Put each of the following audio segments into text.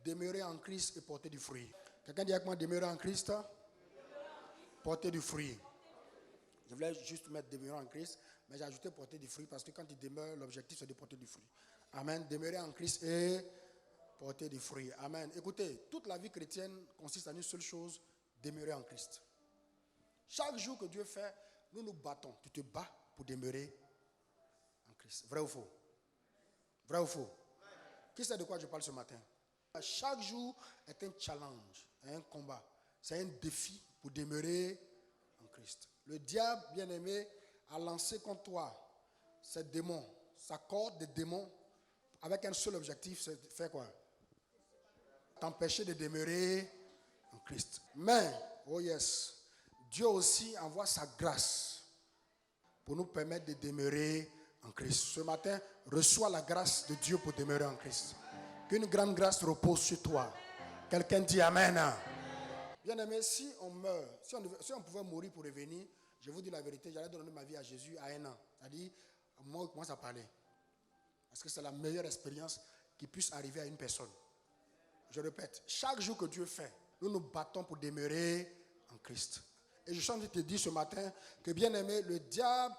demeurer en Christ et porter du fruit. Quelqu'un dit avec moi, demeurer en Christ, porter du fruit. Je voulais juste mettre demeurer en Christ, mais j'ai ajouté porter du fruit parce que quand il demeure, l'objectif c'est de porter du fruit. Amen. Demeurer en Christ et porter du fruit. Amen. Écoutez, toute la vie chrétienne consiste en une seule chose, demeurer en Christ. Chaque jour que Dieu fait, nous nous battons. Tu te bats pour demeurer en Christ. Vrai ou faux? Vrai ou faux? Qui sait de quoi je parle ce matin? Chaque jour est un challenge, un combat. C'est un défi pour demeurer en Christ. Le diable, bien-aimé, a lancé contre toi ces démons, sa corde de démons, avec un seul objectif, c'est de faire quoi? T'empêcher de demeurer en Christ. Mais, oh yes, Dieu aussi envoie sa grâce pour nous permettre de demeurer en Christ. Ce matin, reçois la grâce de Dieu pour demeurer en Christ. Qu'une grande grâce repose sur toi. Quelqu'un dit Amen. Bien-aimé, si on meurt, si on pouvait mourir pour revenir, je vous dis la vérité, j'allais donner ma vie à Jésus à 1 an. C'est-à-dire, moi, je commence à parler. Parce que c'est la meilleure expérience qui puisse arriver à une personne. Je répète, chaque jour que Dieu fait, nous nous battons pour demeurer en Christ. Et je suis en train de te dire ce matin que, bien-aimé, le diable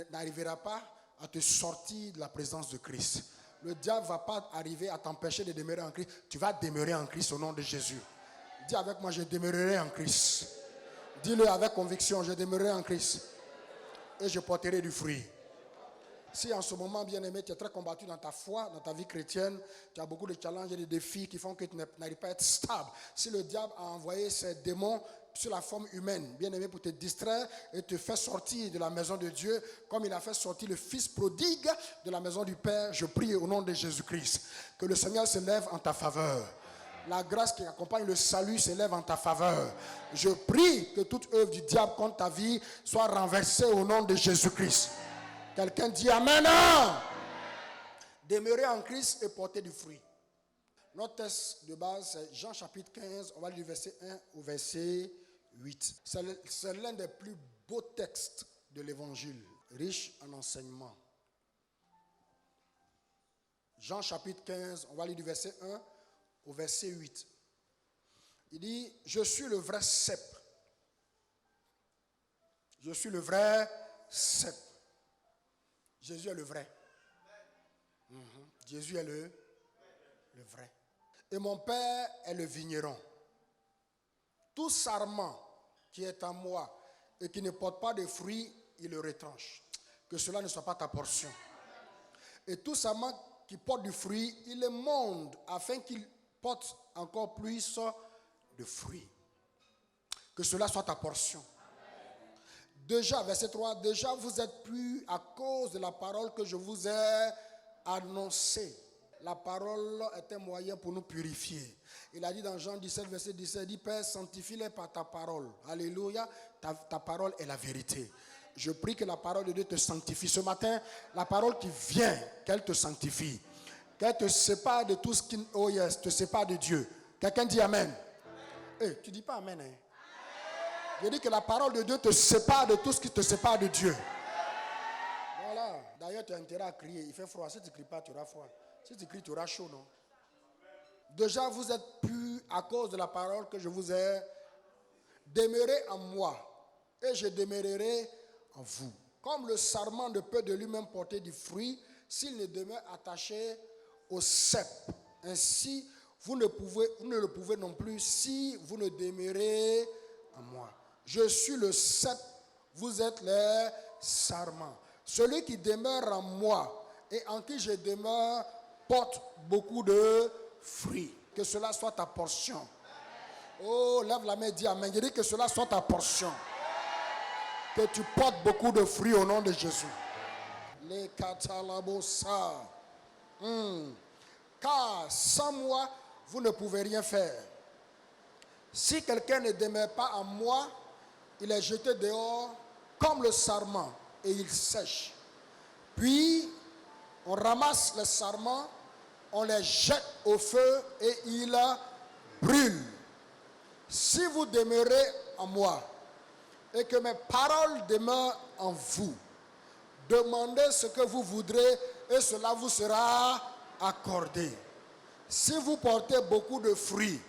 n'arrivera pas à te sortir de la présence de Christ. Le diable ne va pas arriver à t'empêcher de demeurer en Christ. Tu vas demeurer en Christ au nom de Jésus. Dis avec moi, je demeurerai en Christ. Dis-le avec conviction, je demeurerai en Christ. Et je porterai du fruit. Si en ce moment, bien-aimé, tu es très combattu dans ta foi, dans ta vie chrétienne, tu as beaucoup de challenges et de défis qui font que tu n'arrives pas à être stable. Si le diable a envoyé ses démons sur la forme humaine, bien-aimé, pour te distraire et te faire sortir de la maison de Dieu, comme il a fait sortir le fils prodigue de la maison du Père, je prie au nom de Jésus-Christ, que le Seigneur se lève en ta faveur. La grâce qui accompagne le salut s'élève en ta faveur. Je prie que toute œuvre du diable contre ta vie soit renversée au nom de Jésus-Christ. Quelqu'un dit Amen. Demeurer en Christ et porter du fruit. Notre texte de base, c'est Jean chapitre 15, on va lire du verset 1 au verset 8. C'est l'un des plus beaux textes de l'évangile, riche en enseignements. Jean chapitre 15, on va lire du verset 1 au verset 8. Il dit, je suis le vrai cep. Je suis le vrai cep. Jésus est le vrai. Jésus est le vrai. Et mon Père est le vigneron. Tout sarment qui est en moi et qui ne porte pas de fruits, il le retranche. Que cela ne soit pas ta portion. Et tout sarment qui porte du fruit, il le monde afin qu'il porte encore plus de fruits. Que cela soit ta portion. Déjà, verset 3, déjà vous êtes purs à cause de la parole que je vous ai annoncée. La parole est un moyen pour nous purifier. Il a dit dans Jean 17, verset 17, il dit, Père, sanctifie-les par ta parole. Alléluia, ta parole est la vérité. Je prie que la parole de Dieu te sanctifie. Ce matin, la parole qui vient, qu'elle te sanctifie. Qu'elle te sépare de tout ce qui, oh yes, te sépare de Dieu. Quelqu'un dit Amen. Hey, tu dis pas Amen, hein? Je dis que la parole de Dieu te sépare de tout ce qui te sépare de Dieu. Voilà. D'ailleurs, tu as intérêt à crier. Il fait froid. Si tu ne cries pas, tu auras froid. Si tu cries, tu auras chaud, non? Déjà, vous êtes purs à cause de la parole que je vous ai. Demeurez en moi et je demeurerai en vous. Comme le sarment ne peut de lui-même porter du fruit s'il ne demeure attaché au cep. Ainsi, vous ne le pouvez non plus si vous ne demeurez en moi. Je suis le cep, vous êtes les sarments. Celui qui demeure en moi et en qui je demeure porte beaucoup de fruits. Que cela soit ta portion. Oh, lève la main et dis Amen. Je dis que cela soit ta portion. Que tu portes beaucoup de fruits au nom de Jésus. Les catalabosa. Car sans moi, vous ne pouvez rien faire. Si quelqu'un ne demeure pas en moi, il est jeté dehors comme le sarment et il sèche. Puis, on ramasse les sarments, on les jette au feu et ils brûlent. Si vous demeurez en moi et que mes paroles demeurent en vous, demandez ce que vous voudrez et cela vous sera accordé. Si vous portez beaucoup de fruits,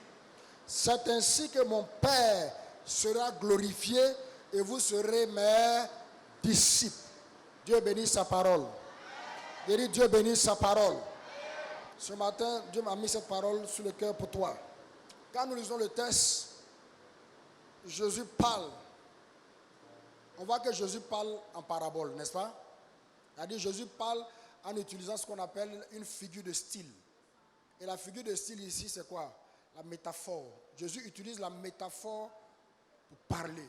c'est ainsi que mon Père sera glorifié et vous serez mes disciples. Dieu bénisse sa parole. Je dis Dieu bénisse sa parole. Ce matin, Dieu m'a mis cette parole sur le cœur pour toi. Quand nous lisons le texte, Jésus parle. On voit que Jésus parle en parabole, n'est-ce pas? C'est-à-dire Jésus parle en utilisant ce qu'on appelle une figure de style. Et la figure de style ici, c'est quoi? La métaphore. Jésus utilise la métaphore pour parler.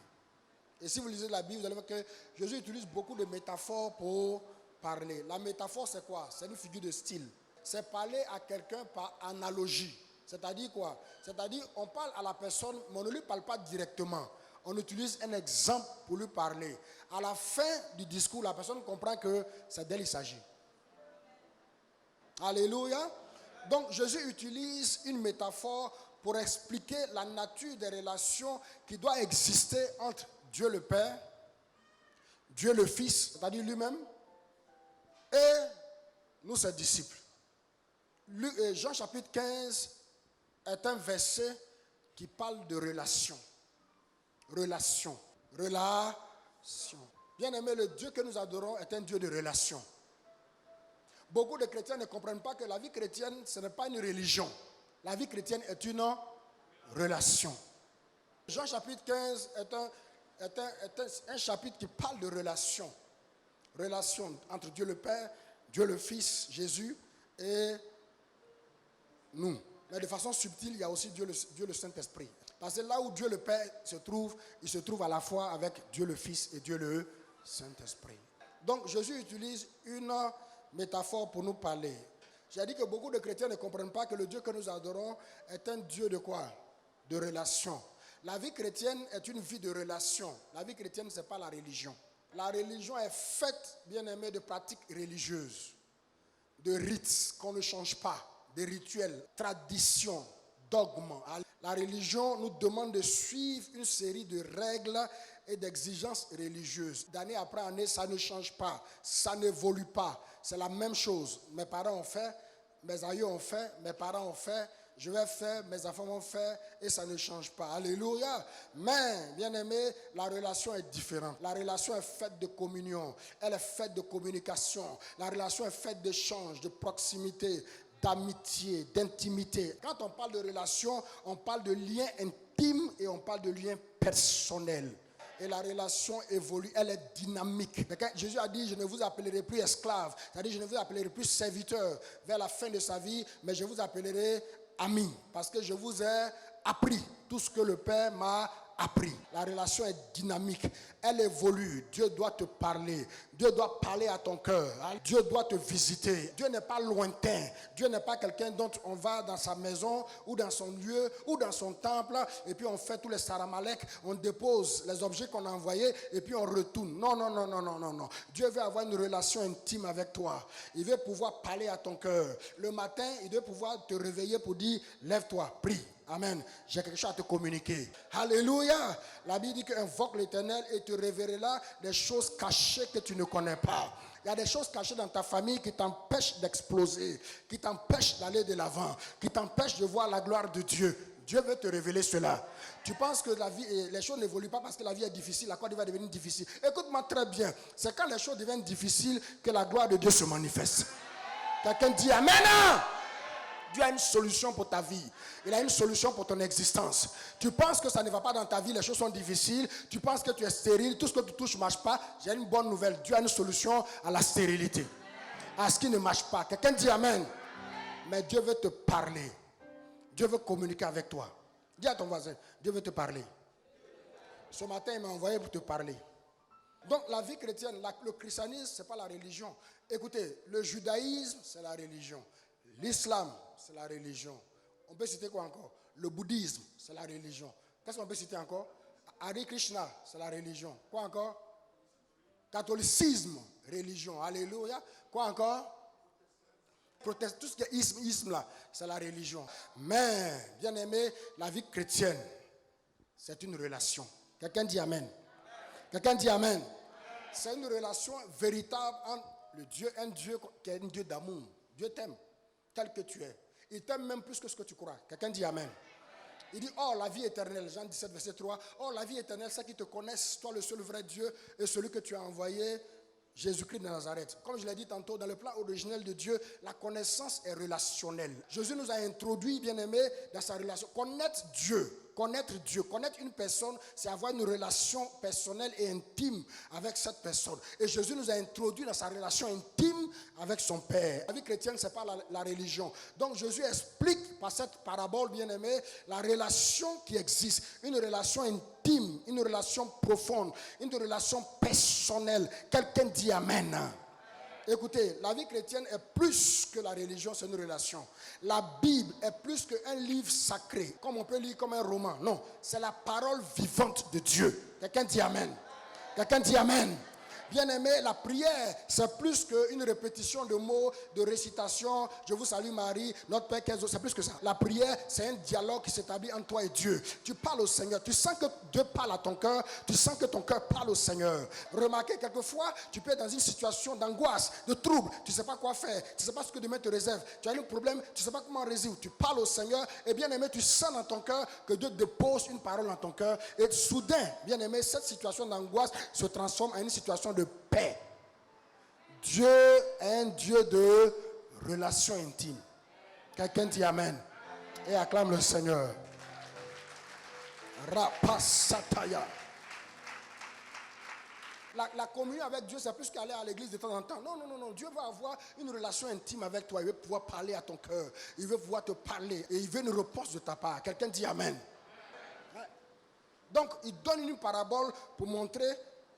Et si vous lisez la Bible, vous allez voir que Jésus utilise beaucoup de métaphores pour parler. La métaphore, c'est quoi? C'est une figure de style. C'est parler à quelqu'un par analogie. C'est-à-dire quoi? C'est-à-dire on parle à la personne, mais on ne lui parle pas directement. On utilise un exemple pour lui parler. À la fin du discours, la personne comprend que c'est d'elle il s'agit. Alléluia. Donc Jésus utilise une métaphore pour expliquer la nature des relations qui doivent exister entre Dieu le Père, Dieu le Fils, c'est-à-dire lui-même, et nous ses disciples. Jean chapitre 15 est un verset qui parle de relation. Relation. Bien-aimé, le Dieu que nous adorons est un Dieu de relation. Beaucoup de chrétiens ne comprennent pas que la vie chrétienne, ce n'est pas une religion. La vie chrétienne est une relation. Jean chapitre 15 est un chapitre qui parle de relation. Relation entre Dieu le Père, Dieu le Fils, Jésus et nous. Mais de façon subtile, il y a aussi Dieu le Saint-Esprit. Parce que là où Dieu le Père se trouve, il se trouve à la fois avec Dieu le Fils et Dieu le Saint-Esprit. Donc Jésus utilise une métaphore pour nous parler. J'ai dit que beaucoup de chrétiens ne comprennent pas que le Dieu que nous adorons est un Dieu de quoi? De relation. La vie chrétienne est une vie de relation. La vie chrétienne, ce n'est pas la religion. La religion est faite, bien aimé, de pratiques religieuses, de rites qu'on ne change pas, de rituels, traditions, dogmes. La religion nous demande de suivre une série de règles et d'exigences religieuses. D'année après année, ça ne change pas, ça n'évolue pas. C'est la même chose. Mes parents ont fait, mes aïeux ont fait, mes parents ont fait, je vais faire, mes enfants vont faire, et ça ne change pas. Alléluia. Mais, bien aimé, la relation est différente. La relation est faite de communion, elle est faite de communication. La relation est faite d'échange, de proximité, d'amitié, d'intimité. Quand on parle de relation, on parle de lien intime et on parle de lien personnel. Et la relation évolue, elle est dynamique. Quand Jésus a dit, je ne vous appellerai plus esclave, c'est-à-dire je ne vous appellerai plus serviteur vers la fin de sa vie, mais je vous appellerai ami, parce que je vous ai appris tout ce que le Père m'a appris. La relation est dynamique, elle évolue. Dieu doit te parler, Dieu doit parler à ton cœur, Dieu doit te visiter. Dieu n'est pas lointain, Dieu n'est pas quelqu'un dont on va dans sa maison ou dans son lieu ou dans son temple et puis on fait tous les saramalek, on dépose les objets qu'on a envoyés et puis on retourne. Non, non, non, non, non, non, non. Dieu veut avoir une relation intime avec toi. Il veut pouvoir parler à ton cœur. Le matin, il veut pouvoir te réveiller pour dire, lève-toi, prie. Amen. J'ai quelque chose à te communiquer. Alléluia. La Bible dit qu'invoque l'Éternel et te révélera des choses cachées que tu ne connais pas. Il y a des choses cachées dans ta famille qui t'empêchent d'exploser, qui t'empêchent d'aller de l'avant, qui t'empêchent de voir la gloire de Dieu. Dieu veut te révéler cela. Tu penses que la vie, les choses n'évoluent pas parce que la vie est difficile, la gloire va devenir difficile. Écoute-moi très bien. C'est quand les choses deviennent difficiles que la gloire de Dieu se manifeste. Quelqu'un dit Amen. Dieu a une solution pour ta vie. Il a une solution pour ton existence. Tu penses que ça ne va pas dans ta vie, les choses sont difficiles. Tu penses que tu es stérile, tout ce que tu touches ne marche pas. J'ai une bonne nouvelle. Dieu a une solution à la stérilité, à ce qui ne marche pas. Quelqu'un dit Amen. Mais Dieu veut te parler. Dieu veut communiquer avec toi. Dis à ton voisin, Dieu veut te parler. Ce matin, il m'a envoyé pour te parler. Donc la vie chrétienne, le christianisme, ce n'est pas la religion. Écoutez, le judaïsme, c'est la religion. L'islam, c'est la religion. On peut citer quoi encore? Le bouddhisme, c'est la religion. Qu'est-ce qu'on peut citer encore? Hare Krishna, c'est la religion. Quoi encore? Catholicisme, religion. Alléluia. Quoi encore? Proteste, tout ce qui est isme là, c'est la religion. Mais, bien aimé, la vie chrétienne, c'est une relation. Quelqu'un dit Amen. Quelqu'un dit Amen. C'est une relation véritable entre le Dieu, un Dieu qui est un Dieu d'amour. Dieu t'aime tel que tu es. Il t'aime même plus que ce que tu crois. Quelqu'un dit Amen. Il dit, oh, la vie éternelle, Jean 17, verset 3, oh, la vie éternelle, c'est qu'ils te connaissent, toi le seul vrai Dieu, et celui que tu as envoyé, Jésus-Christ de Nazareth. Comme je l'ai dit tantôt, dans le plan originel de Dieu, la connaissance est relationnelle. Jésus nous a introduit, bien-aimés, dans sa relation. Connaître Dieu, connaître une personne, c'est avoir une relation personnelle et intime avec cette personne. Et Jésus nous a introduit dans sa relation intime avec son Père. La vie chrétienne, ce n'est pas la religion. Donc Jésus explique par cette parabole, bien-aimée, la relation qui existe. Une relation intime, une relation profonde, une relation personnelle. Quelqu'un dit Amen. Écoutez, la vie chrétienne est plus que la religion, c'est une relation. La Bible est plus qu'un livre sacré, comme on peut lire comme un roman. Non, c'est la parole vivante de Dieu. Quelqu'un dit Amen. Quelqu'un dit Amen. Bien-aimé, la prière, c'est plus qu'une répétition de mots, de récitation. Je vous salue Marie, notre Père, c'est plus que ça. La prière, c'est un dialogue qui s'établit entre toi et Dieu. Tu parles au Seigneur. Tu sens que Dieu parle à ton cœur. Tu sens que ton cœur parle au Seigneur. Remarquez, quelquefois, tu peux être dans une situation d'angoisse, de trouble. Tu ne sais pas quoi faire. Tu ne sais pas ce que demain te réserve. Tu as un problème, tu ne sais pas comment résoudre. Tu parles au Seigneur. Et bien-aimé, tu sens dans ton cœur que Dieu dépose une parole dans ton cœur. Et soudain, bien-aimé, cette situation d'angoisse se transforme en une situation de paix. Dieu est un Dieu de relation intime. Quelqu'un dit Amen. Et acclame le Seigneur. Rapasataya. La communion avec Dieu, c'est plus qu'aller à l'église de temps en temps. Non. Dieu veut avoir une relation intime avec toi. Il veut pouvoir parler à ton cœur. Il veut pouvoir te parler. Et il veut une réponse de ta part. Quelqu'un dit Amen. Ouais. Donc, il donne une parabole pour montrer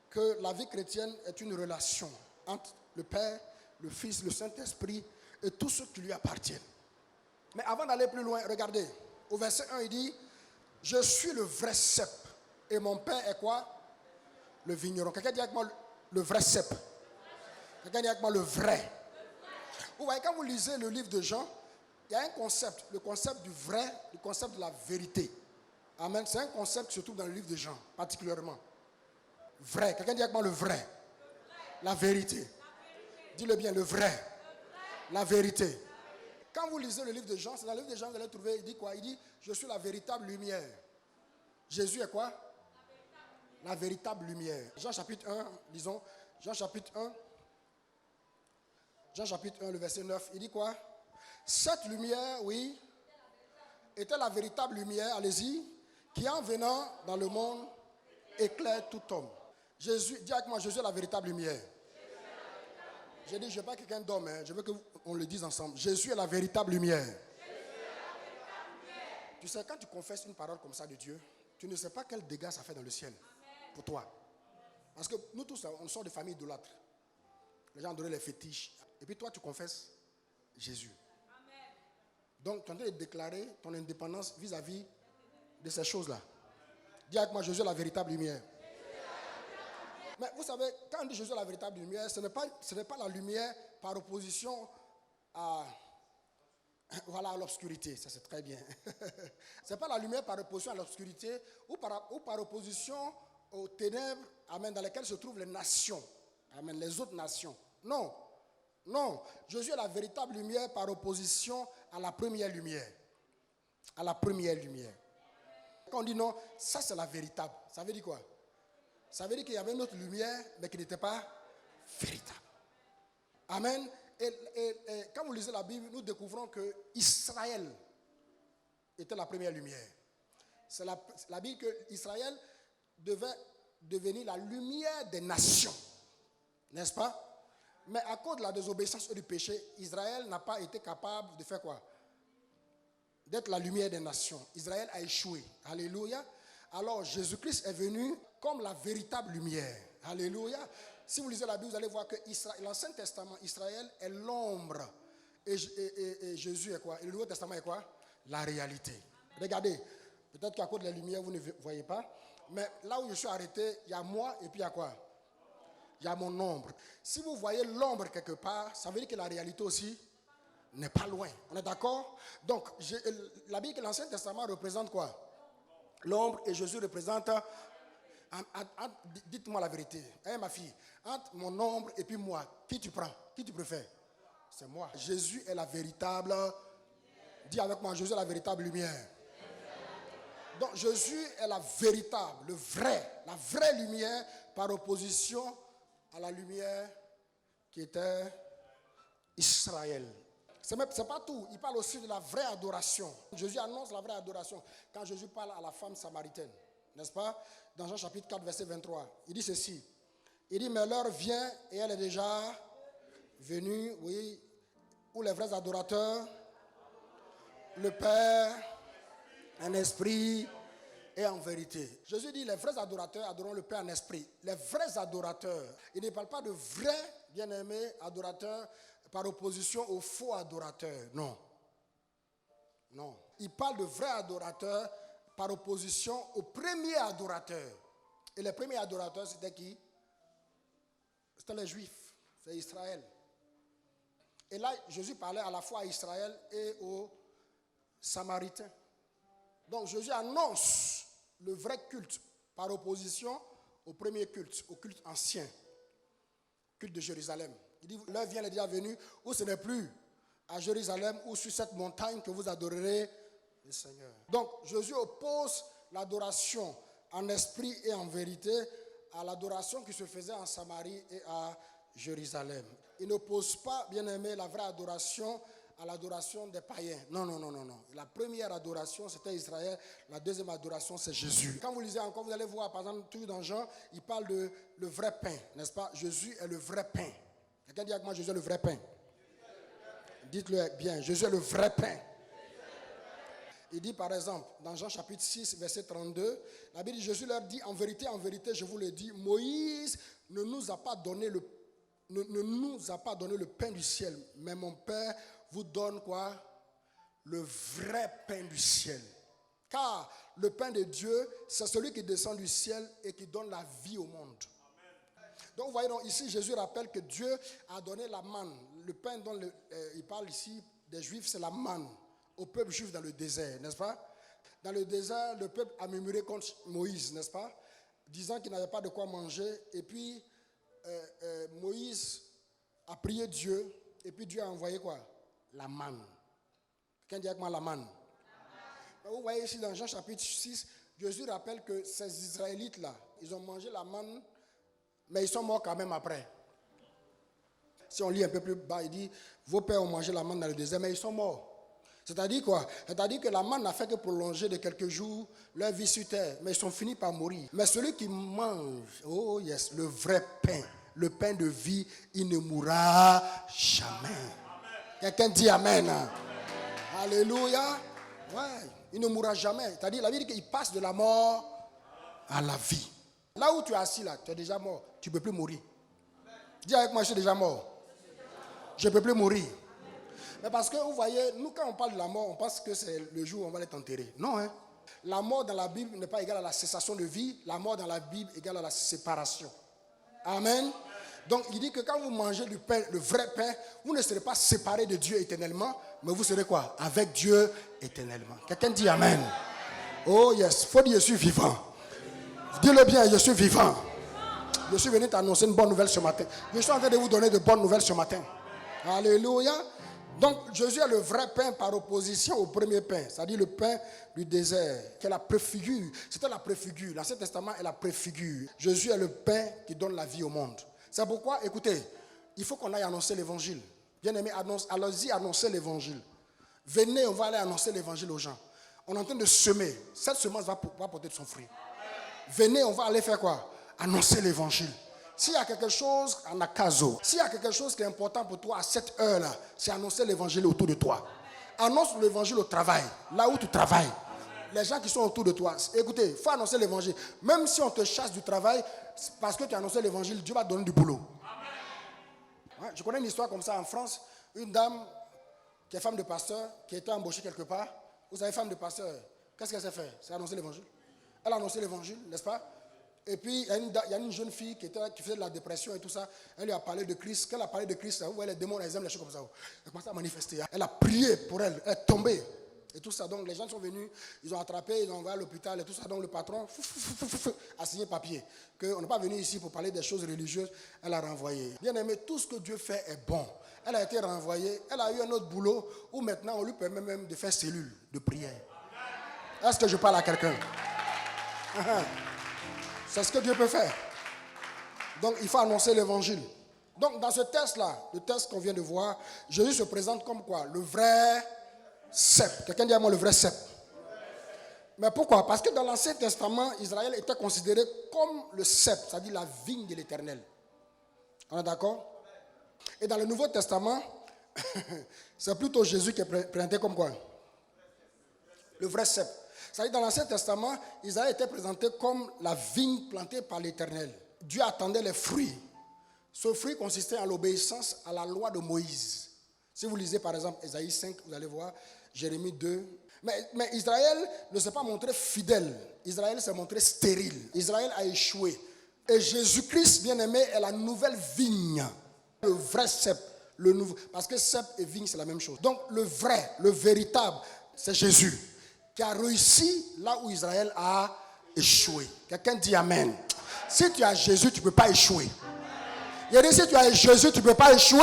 que la vie chrétienne est une relation entre le Père, le Fils, le Saint-Esprit et tous ceux qui lui appartiennent. Mais avant d'aller plus loin, regardez, au verset 1, il dit, je suis le vrai cep et mon Père est quoi? Le vigneron. Quelqu'un dit avec moi le vrai cep. Quelqu'un dit avec moi le vrai. Vous voyez, quand vous lisez le livre de Jean, il y a un concept, le concept du vrai, le concept de la vérité. Amen. C'est un concept qui se trouve dans le livre de Jean, particulièrement. Vrai. Quelqu'un dit avec moi le vrai. La vérité. Dis-le bien, le vrai. La vérité. Quand vous lisez le livre de Jean, c'est dans le livre de Jean que vous allez trouver, il dit quoi? Il dit, je suis la véritable lumière. Jésus est quoi? La véritable lumière. Jean chapitre 1, disons, Jean chapitre 1, le verset 9, il dit quoi? Cette lumière, oui, était la véritable lumière, allez-y, qui en venant dans le monde éclaire tout homme. Jésus, dis avec moi, Jésus est la véritable lumière. J'ai dit, je ne veux pas quelqu'un d'homme, je veux qu'on le dise ensemble. Jésus est la véritable lumière. Tu sais, quand tu confesses une parole comme ça de Dieu, tu ne sais pas quel dégât ça fait dans le ciel pour toi. Parce que nous tous, on sort de familles idolâtres. Les gens adoraient les fétiches. Et puis toi, tu confesses Jésus. Donc, tu es en train de déclarer ton indépendance vis-à-vis de ces choses-là. Dis avec moi, Jésus est la véritable lumière. Mais vous savez, quand on dit Jésus est la véritable lumière, ce n'est pas la lumière par opposition à l'obscurité. Ça, c'est très bien. Ce n'est pas la lumière par opposition à l'obscurité ou par opposition aux ténèbres, amen, dans lesquelles se trouvent les nations. Amen, les autres nations. Non. Jésus est la véritable lumière par opposition à la première lumière. À la première lumière. Quand on dit non, ça c'est la véritable. Ça veut dire quoi? Ça veut dire qu'il y avait une autre lumière, mais qui n'était pas véritable. Amen. Et quand vous lisez la Bible, nous découvrons que Israël était la première lumière. C'est la Bible que Israël devait devenir la lumière des nations. N'est-ce pas? Mais à cause de la désobéissance et du péché, Israël n'a pas été capable de faire quoi? D'être la lumière des nations. Israël a échoué. Alléluia. Alors Jésus-Christ est venu comme la véritable lumière. Alléluia. Si vous lisez la Bible, vous allez voir que l'Ancien Testament, Israël est l'ombre. Et Jésus est quoi? Et le Nouveau Testament est quoi? La réalité. Amen. Regardez, peut-être qu'à cause de la lumière, vous ne voyez pas. Mais là où je suis arrêté, il y a moi et puis il y a quoi? Il y a mon ombre. Si vous voyez l'ombre quelque part, ça veut dire que la réalité aussi n'est pas loin. On est d'accord? Donc, la Bible, l'Ancien Testament représente quoi? L'ombre, et Jésus représente... Dites-moi la vérité. Hein, ma fille? Entre mon ombre et puis moi, qui tu prends? Qui tu préfères? C'est moi. Jésus est la véritable Dis avec moi, Jésus est la véritable lumière. Donc Jésus est la véritable, la vraie lumière par opposition à la lumière qui était Israël. C'est pas tout, il parle aussi de la vraie adoration. Jésus annonce la vraie adoration quand Jésus parle à la femme samaritaine, n'est-ce pas? Dans Jean chapitre 4, verset 23, il dit ceci. Il dit, mais l'heure vient et elle est déjà venue, oui, où les vrais adorateurs, le Père, en esprit et en vérité. Jésus dit, les vrais adorateurs adoreront le Père en esprit. Les vrais adorateurs, il ne parle pas de vrais, bien-aimés adorateurs par opposition aux faux adorateurs. Non. Non. Il parle de vrais adorateurs par opposition aux premiers adorateurs. Et les premiers adorateurs, c'était qui? C'était les Juifs. C'est Israël. Et là, Jésus parlait à la fois à Israël et aux Samaritains. Donc Jésus annonce le vrai culte par opposition au premier culte, au culte ancien, culte de Jérusalem. Il dit, l'heure vient, elle est déjà venue, où ce n'est plus à Jérusalem ou sur cette montagne que vous adorerez le Seigneur. Donc Jésus oppose l'adoration en esprit et en vérité à l'adoration qui se faisait en Samarie et à Jérusalem. Il n'oppose pas, bien aimé, la vraie adoration à l'adoration des païens. Non. La première adoration, c'était Israël. La deuxième adoration, c'est Jésus. Quand vous lisez encore, vous allez voir, par exemple, tout dans Jean, il parle de le vrai pain, n'est-ce pas? Jésus est le vrai pain. Quelqu'un dit avec moi, Jésus est le vrai pain. Dites-le bien, Jésus est le vrai pain. Il dit par exemple, dans Jean chapitre 6, verset 32, la Bible dit, Jésus leur dit, en vérité, je vous le dis, Moïse ne nous a pas donné le pain du ciel, mais mon Père vous donne quoi? Le vrai pain du ciel. Car le pain de Dieu, c'est celui qui descend du ciel et qui donne la vie au monde. Donc vous voyez, donc, ici Jésus rappelle que Dieu a donné la manne. Le pain dont il parle ici des Juifs, c'est la manne au peuple juif dans le désert, n'est-ce pas? Dans le désert, le peuple a murmuré contre Moïse, n'est-ce pas? Disant qu'il n'avait pas de quoi manger. Et puis Moïse a prié Dieu. Et puis Dieu a envoyé quoi? La manne. Quelqu'un dit avec moi la manne. Vous voyez ici dans Jean chapitre 6, Jésus rappelle que ces Israélites-là, ils ont mangé la manne, mais ils sont morts quand même après. Si on lit un peu plus bas, il dit, vos pères ont mangé la manne dans le désert, mais ils sont morts. C'est-à-dire quoi? C'est-à-dire que la manne n'a fait que prolonger de quelques jours leur vie sur terre, mais ils sont finis par mourir. Mais celui qui mange, oh yes, le vrai pain, le pain de vie, il ne mourra jamais. Quelqu'un dit amen. Amen. Alléluia. Ouais, il ne mourra jamais. C'est-à-dire, la vie dit qu'il passe de la mort à la vie. Là où tu es assis, là, tu es déjà mort. Tu ne peux plus mourir. Dis avec moi, je suis déjà mort. Je ne peux plus mourir. Mais parce que vous voyez, nous quand on parle de la mort, on pense que c'est le jour où on va l'être enterré. Non, hein. La mort dans la Bible n'est pas égale à la cessation de vie. La mort dans la Bible est égale à la séparation. Amen. Donc il dit que quand vous mangez du pain, le vrai pain, vous ne serez pas séparés de Dieu éternellement, mais vous serez quoi? Avec Dieu éternellement. Quelqu'un dit amen. Oh yes, il faut dire je suis vivant. Dis-le bien, je suis vivant. Je suis venu t'annoncer une bonne nouvelle ce matin. Je suis en train de vous donner de bonnes nouvelles ce matin. Alléluia. Donc Jésus est le vrai pain par opposition au premier pain, c'est-à-dire le pain du désert, qui est la préfigure. C'était la préfigure. L'Ancien Testament est la préfigure. Jésus est le pain qui donne la vie au monde. C'est pourquoi, écoutez, il faut qu'on aille annoncer l'évangile. Bien aimé, allons-y annoncer l'évangile. Venez, on va aller annoncer l'évangile aux gens. On est en train de semer. Cette semence va porter de son fruit. Venez, on va aller faire quoi? Annoncer l'évangile. S'il y a quelque chose en Akazo, s'il y a quelque chose qui est important pour toi à cette heure-là, c'est annoncer l'évangile autour de toi. Annonce l'évangile au travail, là où tu travailles. Les gens qui sont autour de toi. Écoutez, il faut annoncer l'évangile. Même si on te chasse du travail, parce que tu as annoncé l'évangile, Dieu va te donner du boulot. Ouais, je connais une histoire comme ça en France. Une dame qui est femme de pasteur, qui a été embauchée quelque part. Vous savez, femme de pasteur, qu'est-ce qu'elle s'est fait? C'est annoncer l'évangile. Elle a annoncé l'évangile, n'est-ce pas? Et puis, il y a une jeune fille qui faisait de la dépression et tout ça. Elle lui a parlé de Christ. Quand elle a parlé de Christ, vous voyez, les démons, ils aiment les choses comme ça. Elle a commencé à manifester. Elle a prié pour elle. Elle est tombée. et tout ça. Donc les gens sont venus, ils ont attrapé, ils ont envoyé à l'hôpital et tout ça. Donc le patron a signé papier. Qu'on n'est pas venu ici pour parler des choses religieuses, elle a renvoyé. Bien aimé, tout ce que Dieu fait est bon. Elle a été renvoyée, elle a eu un autre boulot où maintenant on lui permet même de faire cellule de prière. Est-ce que je parle à quelqu'un? C'est ce que Dieu peut faire. Donc il faut annoncer l'évangile. Donc dans ce test-là, le test qu'on vient de voir, Jésus se présente comme quoi? Le vrai cep. Quelqu'un dit à moi le vrai cep. Mais pourquoi? Parce que dans l'Ancien Testament, Israël était considéré comme le cep, c'est-à-dire la vigne de l'Éternel. On est d'accord? Et dans le Nouveau Testament, c'est plutôt Jésus qui est présenté comme quoi? Le vrai cep. C'est-à-dire dans l'Ancien Testament, Israël était présenté comme la vigne plantée par l'Éternel. Dieu attendait les fruits. Ce fruit consistait en l'obéissance à la loi de Moïse. Si vous lisez par exemple Ésaïe 5, vous allez voir Jérémie 2. Mais Israël ne s'est pas montré fidèle. Israël s'est montré stérile. Israël a échoué. Et Jésus-Christ, bien-aimé, est la nouvelle vigne. Le vrai cep. Le nouveau. Parce que cep et vigne, c'est la même chose. Donc le vrai, le véritable, c'est Jésus. Qui a réussi là où Israël a échoué. Quelqu'un dit Amen. Si tu as Jésus, tu ne peux pas échouer. Il dit, si tu as Jésus, tu ne peux pas échouer.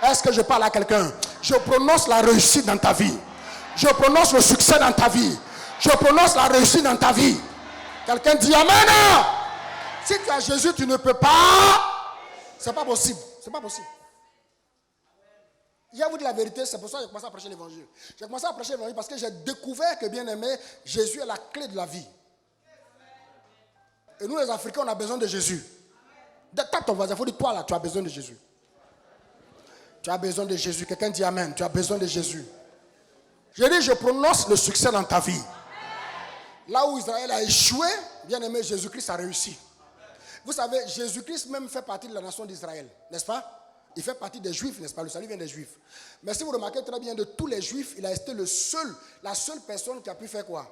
Est-ce que je parle à quelqu'un? Je prononce la réussite dans ta vie. Je prononce le succès dans ta vie. Je prononce la réussite dans ta vie. Quelqu'un dit Amen. Si tu as Jésus, tu ne peux pas. C'est pas possible. C'est pas possible. Je vais vous dire la vérité, c'est pour ça que j'ai commencé à prêcher l'évangile. J'ai commencé à prêcher l'évangile parce que j'ai découvert que, bien aimé, Jésus est la clé de la vie. Et nous les Africains, on a besoin de Jésus. Tape ton voisin, il faut dire, toi là, tu as besoin de Jésus. Tu as besoin de Jésus. Quelqu'un dit Amen, tu as besoin de Jésus. Je dis, je prononce le succès dans ta vie. Là où Israël a échoué, bien aimé, Jésus-Christ a réussi. Vous savez, Jésus-Christ même fait partie de la nation d'Israël, n'est-ce pas? Il fait partie des Juifs, n'est-ce pas? Le salut vient des Juifs. Mais si vous remarquez très bien, de tous les Juifs, il a été la seule personne qui a pu faire quoi?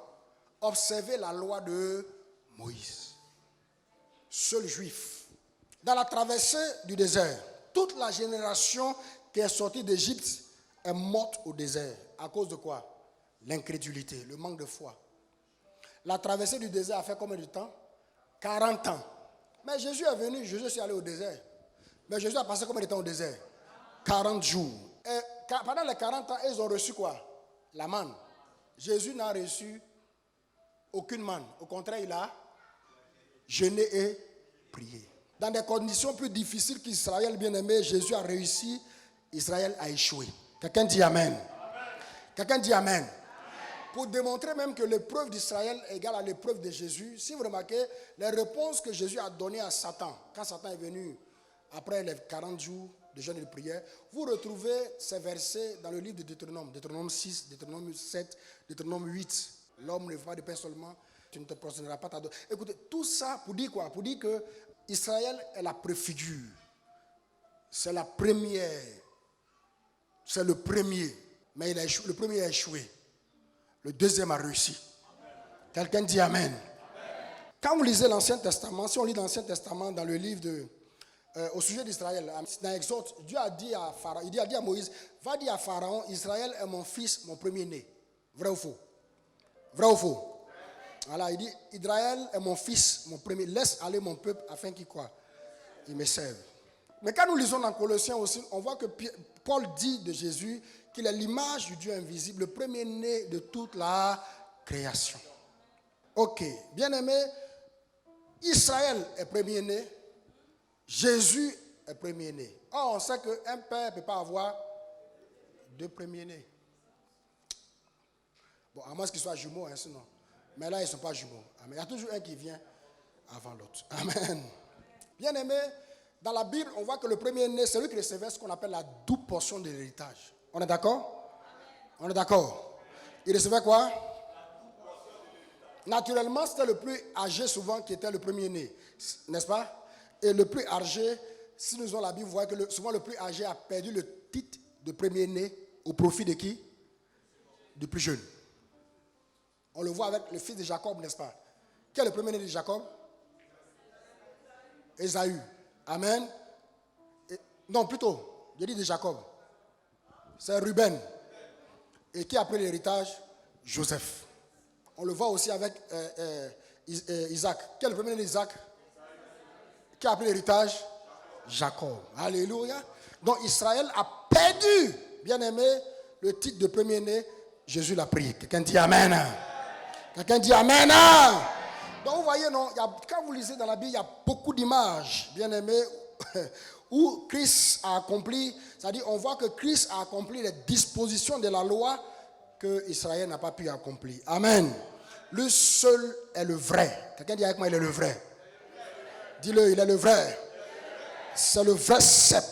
Observer la loi de Moïse. Seul Juif. Dans la traversée du désert, toute la génération qui est sortie d'Égypte est morte au désert. À cause de quoi? L'incrédulité, le manque de foi. La traversée du désert a fait combien de temps? 40 ans. Mais Jésus est venu, Jésus est allé au désert. Mais Jésus a passé combien de temps au désert? 40 jours. Et pendant les 40 ans, ils ont reçu quoi? La manne. Jésus n'a reçu aucune manne. Au contraire, il a jeûné et prié. Dans des conditions plus difficiles qu'Israël, bien-aimé, Jésus a réussi, Israël a échoué. Quelqu'un dit Amen. Amen. Quelqu'un dit Amen. Amen. Pour démontrer même que l'épreuve d'Israël est égale à l'épreuve de Jésus, si vous remarquez, les réponses que Jésus a données à Satan, quand Satan est venu après les 40 jours de jeûne et de prière, vous retrouvez ces versets dans le livre de Deutéronome. Deutéronome 6, Deutéronome 7, Deutéronome 8. L'homme ne vit pas de pain seulement, tu ne te prosterneras pas ta dot. Écoutez, tout ça pour dire quoi? Pour dire que Israël est la préfigure. C'est la première. C'est le premier. Mais il a échoué. Le premier a échoué. Le deuxième a réussi. Quelqu'un dit Amen. Amen. Quand vous lisez l'Ancien Testament, si on lit l'Ancien Testament dans le livre au sujet d'Israël, dans Exode, Dieu a dit à Pharaon, il a dit à Moïse, va dire à Pharaon, Israël est mon fils, mon premier-né. Vrai ou faux? Vrai ou faux? Voilà, il dit, Israël est mon fils, mon premier. Laisse aller mon peuple afin qu'il quoi? Il me serve. Mais quand nous lisons dans Colossiens aussi, on voit que Paul dit de Jésus qu'il est l'image du Dieu invisible, le premier-né de toute la création. Ok, bien aimé, Israël est premier-né, Jésus est premier-né. Or, on sait qu'un père ne peut pas avoir deux premiers-nés. Bon, à moins qu'ils soient jumeaux, hein, sinon. Mais là, ils ne sont pas jumeaux. Amen. Il y a toujours un qui vient avant l'autre. Amen. Bien aimé, dans la Bible, on voit que le premier-né, c'est lui qui recevait ce qu'on appelle la double portion de l'héritage. On est d'accord? On est d'accord? Il recevait quoi? Naturellement, c'était le plus âgé souvent qui était le premier-né. N'est-ce pas? Et le plus âgé, si nous avons la Bible, vous voyez que souvent le plus âgé a perdu le titre de premier-né au profit de qui? Du plus jeune. On le voit avec le fils de Jacob, n'est-ce pas? Qui est le premier-né de Jacob? Ésaü. Amen. Non, plutôt, je dis de Jacob. C'est Ruben. Et qui a pris l'héritage? Joseph. On le voit aussi avec Isaac. Quel est le premier d'Isaac? Qui a pris l'héritage? Jacob. Alléluia. Donc Israël a perdu, bien aimé, le titre de premier-né. Jésus l'a pris. Quelqu'un dit Amen. Quelqu'un dit Amen. Donc vous voyez, non, quand vous lisez dans la Bible, il y a beaucoup d'images, bien aimé, où Christ a accompli, c'est-à-dire on voit que Christ a accompli les dispositions de la loi que Israël n'a pas pu accomplir. Amen. Le seul est le vrai. Quelqu'un dit avec moi, il est le vrai. Dis-le, il est le vrai. C'est le vrai cep.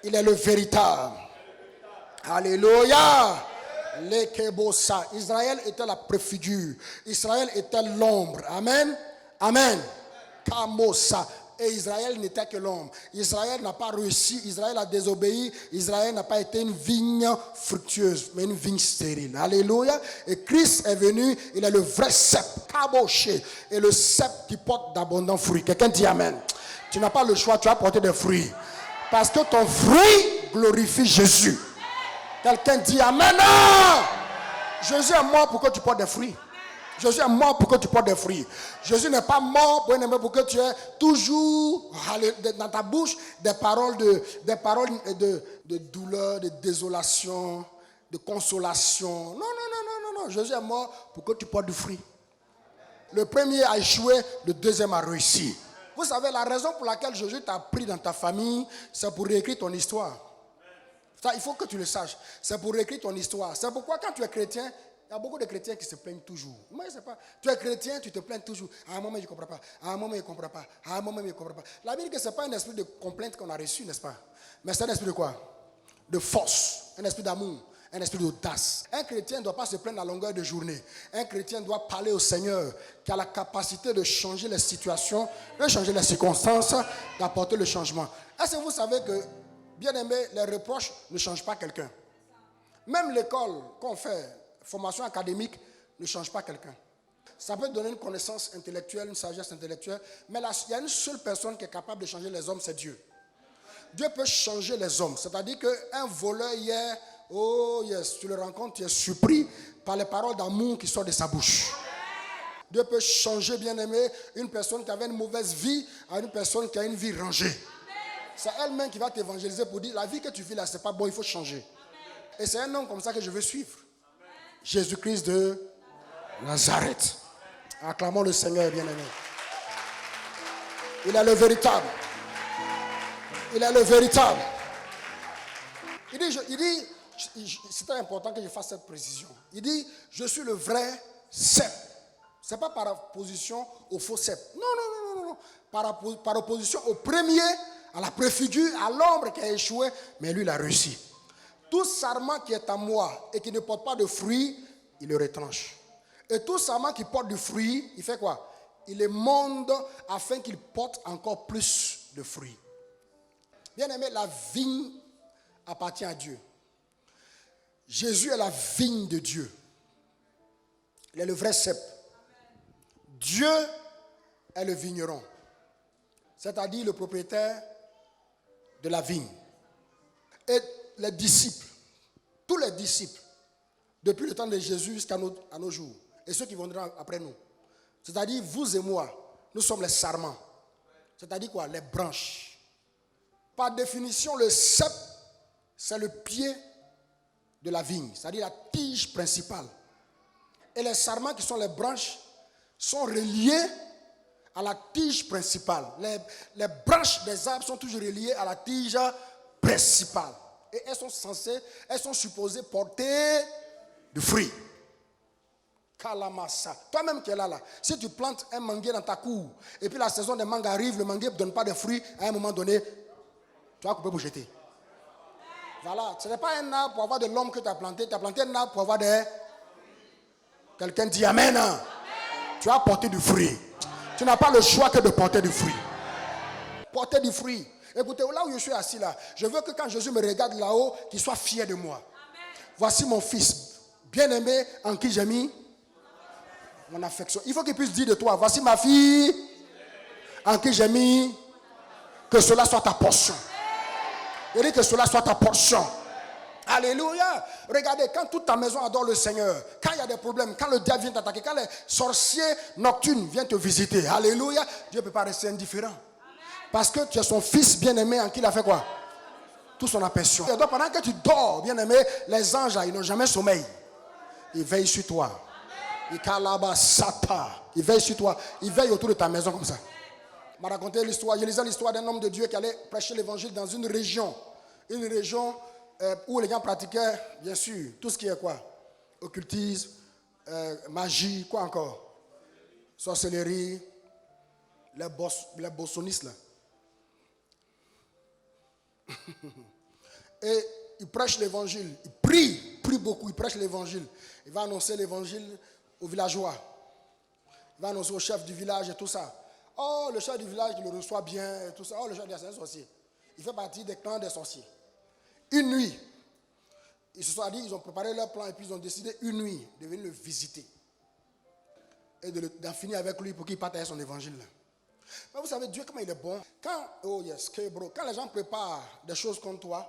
Il est le véritable. Alléluia. Lekebosa. Israël était la préfigure. Israël était l'ombre. Amen. Amen. Kamosa. Et Israël n'était que l'ombre. Israël n'a pas réussi. Israël a désobéi. Israël n'a pas été une vigne fructueuse, mais une vigne stérile. Alléluia. Et Christ est venu. Il est le vrai cep. Kaboché. Et le cep qui porte d'abondants fruits. Quelqu'un dit Amen. Tu n'as pas le choix. Tu vas porter des fruits. Parce que ton fruit glorifie Jésus. Quelqu'un dit Amen. Jésus est mort pour que tu portes des fruits. Jésus est mort pour que tu portes des fruits. Jésus n'est pas mort pour que tu aies toujours dans ta bouche des paroles de douleur, de désolation, de consolation. Non. Jésus est mort pour que tu portes du fruit. Le premier a échoué, le deuxième a réussi. Vous savez, la raison pour laquelle Jésus t'a pris dans ta famille, c'est pour réécrire ton histoire. Ça, il faut que tu le saches. C'est pour réécrire ton histoire. C'est pourquoi quand tu es chrétien, il y a beaucoup de chrétiens qui se plaignent toujours. Moi, je ne sais pas. Tu es chrétien, tu te plains toujours. À un moment, je ne comprends pas. À un moment, je ne comprends pas. À un moment, je ne comprends pas. La Bible dit que ce n'est pas un esprit de complainte qu'on a reçu, n'est-ce pas? Mais c'est un esprit de quoi? De force. Un esprit d'amour. Un esprit d'audace. Un chrétien ne doit pas se plaindre à longueur de journée. Un chrétien doit parler au Seigneur qui a la capacité de changer les situations, de changer les circonstances, d'apporter le changement. Est-ce que vous savez que, bien aimé, les reproches ne changent pas quelqu'un? Même l'école qu'on fait, formation académique, ne change pas quelqu'un. Ça peut donner une connaissance intellectuelle, une sagesse intellectuelle, mais là, il y a une seule personne qui est capable de changer les hommes, c'est Dieu. Dieu peut changer les hommes. C'est-à-dire qu'un voleur hier, oh yes, tu le rencontres, tu es surpris par les paroles d'amour qui sortent de sa bouche. Dieu peut changer, bien aimé, une personne qui avait une mauvaise vie à une personne qui a une vie rangée. C'est elle-même qui va t'évangéliser pour dire la vie que tu vis là, c'est pas bon, il faut changer. Et c'est un homme comme ça que je veux suivre. Jésus-Christ de Nazareth. Acclamons le Seigneur, bien-aimé. Il est le véritable. Il est le véritable. Il dit, c'était important que je fasse cette précision. Il dit, je suis le vrai cep. Ce n'est pas par opposition au faux cep. Non. Par opposition au premier, à la préfigure, à l'ombre qui a échoué, mais lui, il a réussi. Tout sarment qui est à moi et qui ne porte pas de fruits, il le retranche. Et tout sarment qui porte du fruit, il fait quoi? Il le monde afin qu'il porte encore plus de fruits. Bien aimé, la vigne appartient à Dieu. Jésus est la vigne de Dieu. Il est le vrai cep. Dieu est le vigneron, c'est-à-dire le propriétaire de la vigne. Et les disciples, tous les disciples, depuis le temps de Jésus jusqu'à nos jours, et ceux qui viendront après nous, c'est-à-dire vous et moi, nous sommes les sarments. C'est-à-dire quoi? Les branches. Par définition, le cep, c'est le pied de la vigne, c'est-à-dire la tige principale. Et les sarments qui sont les branches sont reliés à la tige principale. Les branches des arbres sont toujours reliées à la tige principale. Et elles sont supposées porter du fruit. Kalamasa. Toi-même qui es là, si tu plantes un manguier dans ta cour, et puis la saison des mangues arrive, le manguier ne donne pas de fruits, à un moment donné, tu vas couper pour jeter. Voilà, ce n'est pas un arbre pour avoir de l'homme que tu as planté un arbre pour avoir des... Quelqu'un dit Amen. Tu as porté du fruit. Tu n'as pas le choix que de porter du fruit. Porter du fruit. Écoutez, là où je suis assis là, je veux que quand Jésus me regarde là-haut, qu'il soit fier de moi. Voici mon fils, bien-aimé, en qui j'ai mis mon affection. Il faut qu'il puisse dire de toi, voici ma fille, en qui j'ai mis, que cela soit ta portion. Il dit que cela soit ta portion. Alléluia. Regardez, quand toute ta maison adore le Seigneur, quand il y a des problèmes, quand le diable vient t'attaquer, quand les sorciers nocturnes viennent te visiter, alléluia, Dieu ne peut pas rester indifférent. Parce que tu es son fils bien-aimé en qui il a fait quoi? Tout son affection. Et donc pendant que tu dors, bien-aimé, les anges, là, ils n'ont jamais sommeil. Ils veillent sur toi. Ils veillent sur toi. Ils veillent autour de ta maison comme ça. Je m'a raconté l'histoire. Je lisais l'histoire d'un homme de Dieu qui allait prêcher l'évangile dans une région. Une région où les gens pratiquaient, bien sûr, tout ce qui est quoi? Occultisme, magie, quoi encore? Sorcellerie, les bossonistes là. Et il prêche l'évangile. Il prie beaucoup, il prêche l'évangile. Il va annoncer l'évangile aux villageois. Il va annoncer au chef du village et tout ça. Oh, le chef du village, il le reçoit bien et tout ça. Oh, le chef du village, c'est un sorcier. Il fait partie des clans des sorciers. Une nuit, ils se sont dit, ils ont préparé leur plan et puis ils ont décidé une nuit de venir le visiter. Et d'en finir avec lui pour qu'il partage son évangile. Mais vous savez, Dieu, comment il est bon. Quand les gens préparent des choses contre toi,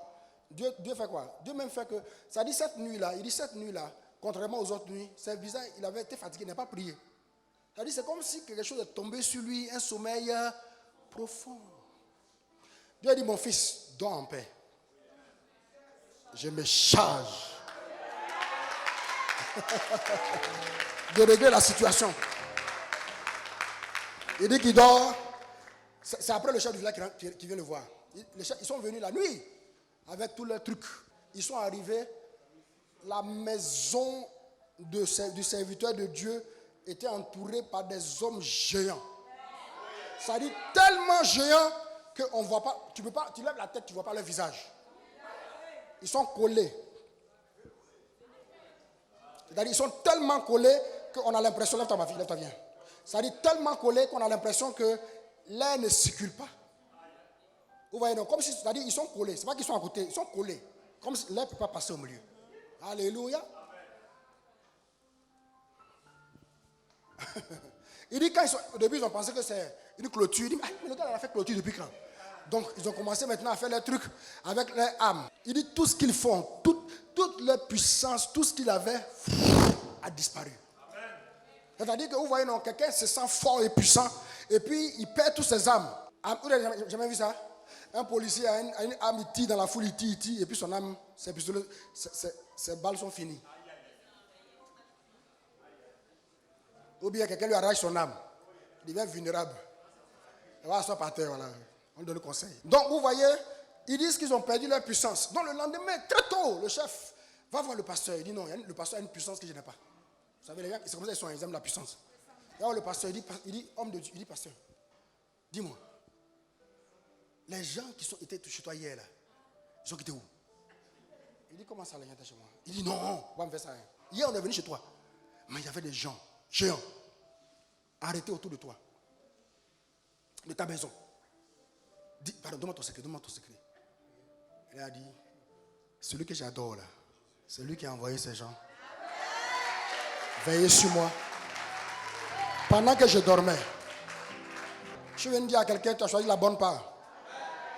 Dieu fait quoi? Dieu même fait que, ça dit cette nuit-là, contrairement aux autres nuits, c'est bizarre, il avait été fatigué, il n'a pas prié. Ça dit, c'est comme si quelque chose est tombé sur lui, un sommeil profond. Dieu a dit, mon fils, dors en paix. Je me charge de régler la situation. Il dit qu'il dort. C'est après le chef du village qui vient le voir. Ils sont venus la nuit avec tous leurs trucs. Ils sont arrivés. La maison du serviteur de Dieu était entourée par des hommes géants. Ça dit tellement géants qu'on ne voit pas. Tu lèves la tête, tu ne vois pas leur visage. Ils sont collés. C'est-à-dire, ils sont tellement collés qu'on a l'impression, lève-toi ma fille, lève-toi, viens. C'est-à-dire tellement collés qu'on a l'impression que l'air ne circule pas. Vous voyez, donc, comme si, c'est-à-dire, ils sont collés. C'est pas qu'ils sont à côté, ils sont collés. Comme si l'air ne peut pas passer au milieu. Alléluia. Il dit, au début, ils ont pensé que c'est une clôture. Il dit, mais le gars, il a fait clôture depuis quand? Donc, ils ont commencé maintenant à faire les trucs avec leur âme. Il dit, tout ce qu'ils font, toute leur puissance, tout ce qu'ils avaient a disparu. C'est-à-dire que vous voyez, non, quelqu'un se sent fort et puissant, et puis il perd toutes ses âmes. Vous n'avez jamais vu ça? Un policier a une âme, il tire dans la foule, il tire, et puis son âme, ses balles sont finies. Ou bien quelqu'un lui arrache son âme, il devient vulnérable. Il va s'asseoir par terre, voilà. On donne le conseil. Donc, vous voyez, ils disent qu'ils ont perdu leur puissance. Donc, le lendemain, très tôt, le chef va voir le pasteur. Il dit non, le pasteur a une puissance que je n'ai pas. Vous savez, les gens, c'est comme ça qu'ils aiment la puissance. Alors, le pasteur, il dit, homme de Dieu, il dit, pasteur, dis-moi, les gens qui étaient chez toi hier, là, ils sont quittés où? Il dit, comment ça, les gens étaient chez moi? Il dit, non, on va me faire ça. Hier, on est venu chez toi. Mais il y avait des gens, géants, arrêtés autour de toi, de ta maison. Dis, pardon, donne-moi ton secret. Elle a dit, celui que j'adore là, c'est lui qui a envoyé ces gens. Veillez sur moi. Pendant que je dormais, je viens de dire à quelqu'un, tu as choisi la bonne part.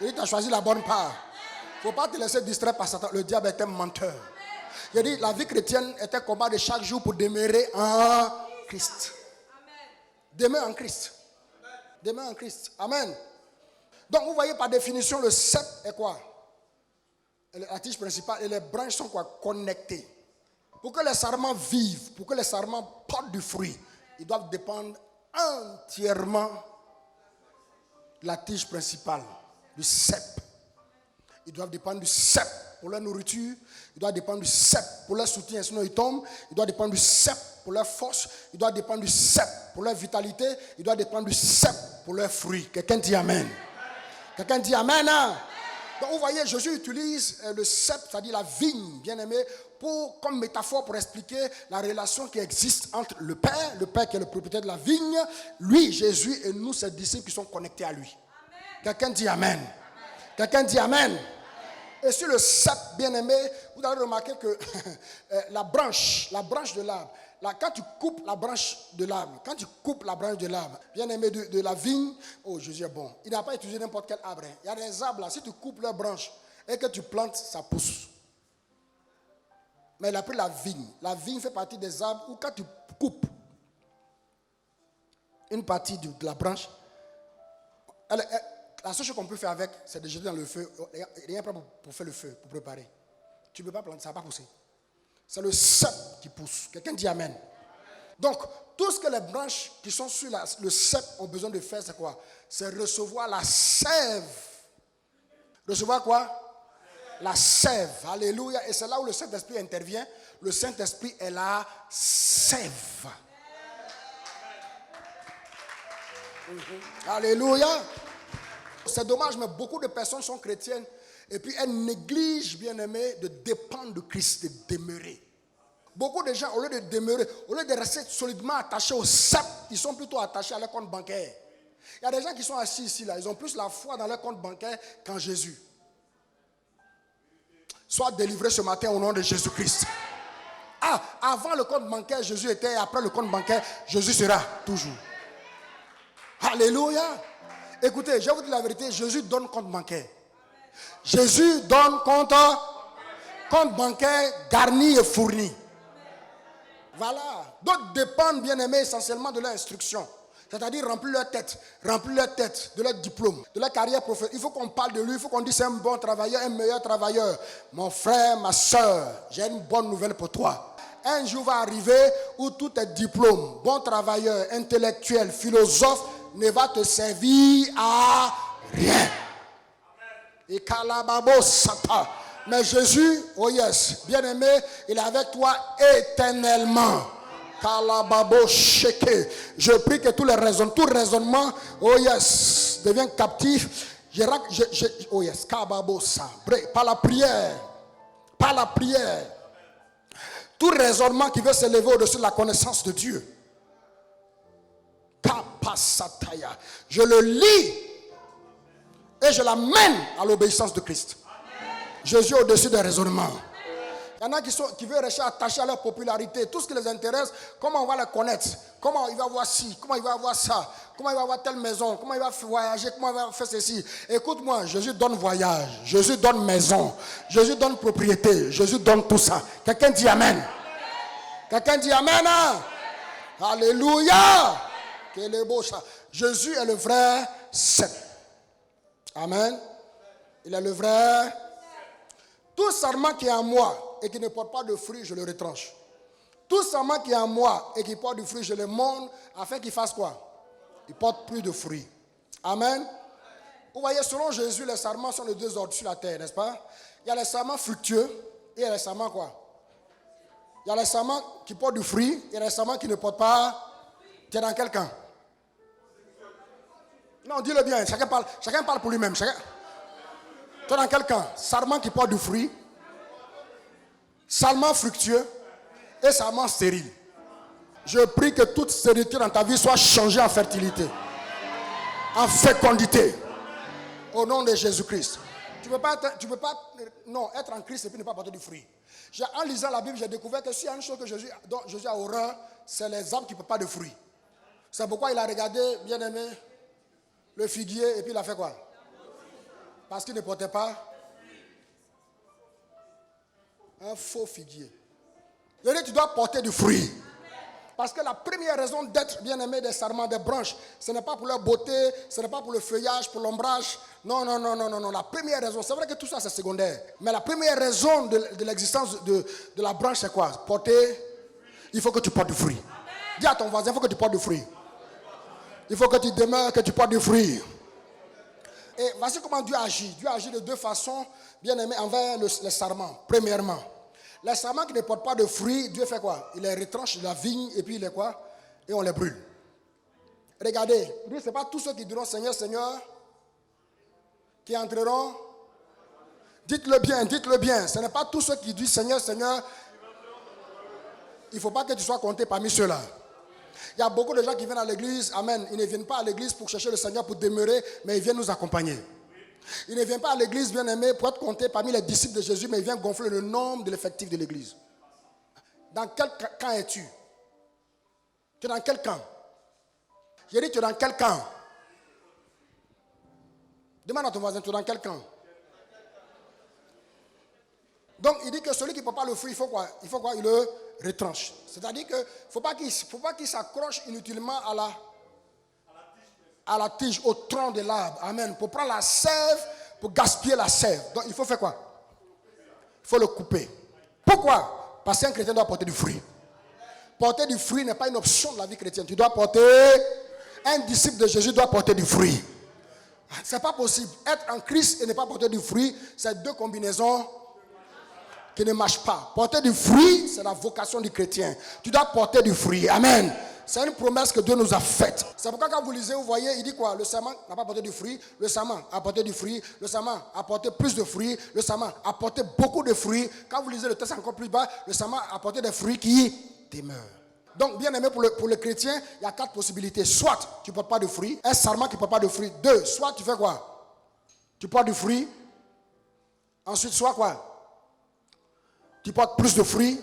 Il dit, tu as choisi la bonne part. Il ne faut pas te laisser distraire par Satan. Le diable est un menteur. Il dit, la vie chrétienne est un combat de chaque jour pour demeurer en Christ. Demeure en Christ. Demeure en Christ. Amen. Donc, vous voyez, par définition, le cep est quoi? La tige principale et les branches sont quoi? Connectées. Pour que les sarments vivent, pour que les sarments portent du fruit, ils doivent dépendre entièrement de la tige principale, du cep. Ils doivent dépendre du cep pour leur nourriture, ils doivent dépendre du cep pour leur soutien, sinon ils tombent. Ils doivent dépendre du cep pour leur force, ils doivent dépendre du cep pour leur vitalité, ils doivent dépendre du cep pour leurs fruits. Quelqu'un dit amen. Quelqu'un dit amen. Hein? Donc vous voyez, Jésus utilise le cep, c'est-à-dire la vigne, bien aimé, comme métaphore pour expliquer la relation qui existe entre le Père qui est le propriétaire de la vigne, lui, Jésus, et nous, ses disciples qui sont connectés à lui. Amen. Quelqu'un dit amen. Amen. Quelqu'un dit amen. Amen. Et sur le cep, bien aimé, vous avez remarqué que la branche de l'arbre, quand tu coupes la branche de l'arbre, bien aimé de la vigne, oh Jésus est bon. Il n'a pas utilisé n'importe quel arbre. Il y a des arbres là, si tu coupes leurs branches et que tu plantes, ça pousse. Mais il a pris la vigne. La vigne fait partie des arbres où quand tu coupes une partie de la branche, la seule chose qu'on peut faire avec, c'est de jeter dans le feu. Rien pour faire le feu, pour préparer. Tu ne peux pas planter, ça ne va pas pousser. C'est le cep qui pousse. Quelqu'un dit Amen. Donc, tout ce que les branches qui sont sur le cep ont besoin de faire, c'est quoi? C'est recevoir la sève. Recevoir quoi? La sève. Alléluia. Et c'est là où le Saint-Esprit intervient. Le Saint-Esprit est la sève. Alléluia. C'est dommage, mais beaucoup de personnes sont chrétiennes et puis elles négligent, bien aimé, de dépendre de Christ, de demeurer. Beaucoup de gens, au lieu de demeurer, au lieu de rester solidement attachés au cep, ils sont plutôt attachés à leur compte bancaire. Il y a des gens qui sont assis ici, là, ils ont plus la foi dans leur compte bancaire qu'en Jésus. Sois délivré ce matin au nom de Jésus-Christ. Ah, avant le compte bancaire, Jésus était, après le compte bancaire, Jésus sera toujours. Alléluia. Écoutez, je vais vous dire la vérité, Jésus donne compte bancaire. Jésus donne compte bancaire garni et fourni. Voilà. D'autres dépendent, bien aimés, essentiellement de leur instruction. C'est-à-dire remplir leur tête de leur diplôme, de leur carrière professionnelle. Il faut qu'on parle de lui, il faut qu'on dise c'est un bon travailleur, un meilleur travailleur. Mon frère, ma soeur, j'ai une bonne nouvelle pour toi. Un jour va arriver où tout est diplôme, bon travailleur, intellectuel, philosophe, ne va te servir à rien. Et kalababo sata. Mais Jésus, oh yes, bien aimé, il est avec toi éternellement. Kalababo sheke. Je prie que tout raisonnement, oh yes, devient captif. Oh yes, kababo sa. Par la prière. Tout raisonnement qui veut s'élever au-dessus de la connaissance de Dieu. Kapasataya. Je le lis et je l'amène à l'obéissance de Christ. Jésus est au-dessus des raisonnements. Il y en a qui veulent rester attachés à leur popularité. Tout ce qui les intéresse, comment on va les connaître, comment il va avoir ci, comment il va avoir ça, comment il va avoir telle maison, comment il va voyager, comment il va faire ceci. Écoute-moi, Jésus donne voyage, Jésus donne maison, Jésus donne propriété, Jésus donne tout ça. Quelqu'un dit Amen. Quelqu'un dit Amen. Alléluia. Quel est beau ça. Jésus est le vrai cep. Amen. Il est le vrai. Tout sarment qui est en moi et qui ne porte pas de fruits, je le retranche. Tout sarment qui est en moi et qui porte du fruit, je le monte afin qu'il fasse quoi? Il porte plus de fruits. Amen. Vous voyez, selon Jésus, les sarments sont les deux ordres sur la terre, n'est-ce pas? Il y a les sarments fructueux et il y a les sarments quoi? Il y a les sarments qui portent du fruit et il y a les sarments qui ne portent pas. Tu es dans quel camp? Non, dis-le bien. Chacun parle pour lui-même. Tu es dans quel camp? Sarment qui porte du fruit, sarment fructueux et sarment stérile. Je prie que toute stérilité dans ta vie soit changée en fertilité, en fécondité. Au nom de Jésus-Christ. Tu peux pas être en Christ et puis ne pas porter du fruit. En lisant la Bible, j'ai découvert que s'il y a une chose dont Jésus a horreur, c'est les arbres qui ne portent pas de fruits. C'est pourquoi il a regardé, bien aimé, le figuier et puis il a fait quoi? Parce qu'il ne portait pas un faux figuier. Je dis, tu dois porter du fruit. Parce que la première raison d'être bien aimé des sarments, des branches, ce n'est pas pour leur beauté, ce n'est pas pour le feuillage, pour l'ombrage. Non. La première raison, c'est vrai que tout ça c'est secondaire. Mais la première raison de l'existence de la branche, c'est quoi? Il faut que tu portes du fruit. Dis à ton voisin, il faut que tu portes du fruit. Il faut que tu demeures, que tu portes du fruit. Et voici comment Dieu agit. Dieu agit de deux façons, bien aimé, envers les sarments. Premièrement, les sarments qui ne portent pas de fruits, Dieu fait quoi? Il les retranche de la vigne et puis il les quoi? Et on les brûle. Regardez, ce n'est pas tous ceux qui diront Seigneur, Seigneur, qui entreront. Dites-le bien. Ce n'est pas tous ceux qui disent Seigneur, Seigneur. Il ne faut pas que tu sois compté parmi ceux-là. Il y a beaucoup de gens qui viennent à l'église, amen. Ils ne viennent pas à l'église pour chercher le Seigneur, pour demeurer, mais ils viennent nous accompagner. Ils ne viennent pas à l'église, bien aimé, pour être comptés parmi les disciples de Jésus, mais ils viennent gonfler le nombre de l'effectif de l'église. Dans quel camp es-tu? Tu es dans quel camp? J'ai dit, tu es dans quel camp? Demande à ton voisin, tu es dans quel camp? Donc, il dit que celui qui ne porte pas le fruit, il faut quoi? Il faut quoi? Il le retranche. C'est-à-dire qu'il ne faut pas qu'il s'accroche inutilement à la tige, au tronc de l'arbre. Amen. Pour prendre la sève, pour gaspiller la sève. Donc, il faut faire quoi? Il faut le couper. Pourquoi? Parce qu'un chrétien doit porter du fruit. Porter du fruit n'est pas une option de la vie chrétienne. Tu dois porter... Un disciple de Jésus doit porter du fruit. Ce n'est pas possible. Être en Christ et ne pas porter du fruit, c'est deux combinaisons qui ne marchent pas. Porter du fruit, c'est la vocation du chrétien. Tu dois porter du fruit. Amen. C'est une promesse que Dieu nous a faite. C'est pourquoi quand vous lisez, vous voyez, il dit quoi? Le serment n'a pas porté du fruit. Le serment a porté du fruit. Le serment a porté plus de fruits. Le serment a porté beaucoup de fruits. Quand vous lisez le texte encore plus bas, le serment a porté des fruits qui demeurent. Donc, bien aimé, pour le chrétien, il y a 4 possibilités. Soit tu ne portes pas de fruits. Un serment qui ne porte pas de fruits. 2, soit tu fais quoi? Tu portes du fruit. Ensuite, soit quoi? Tu portes plus de fruits.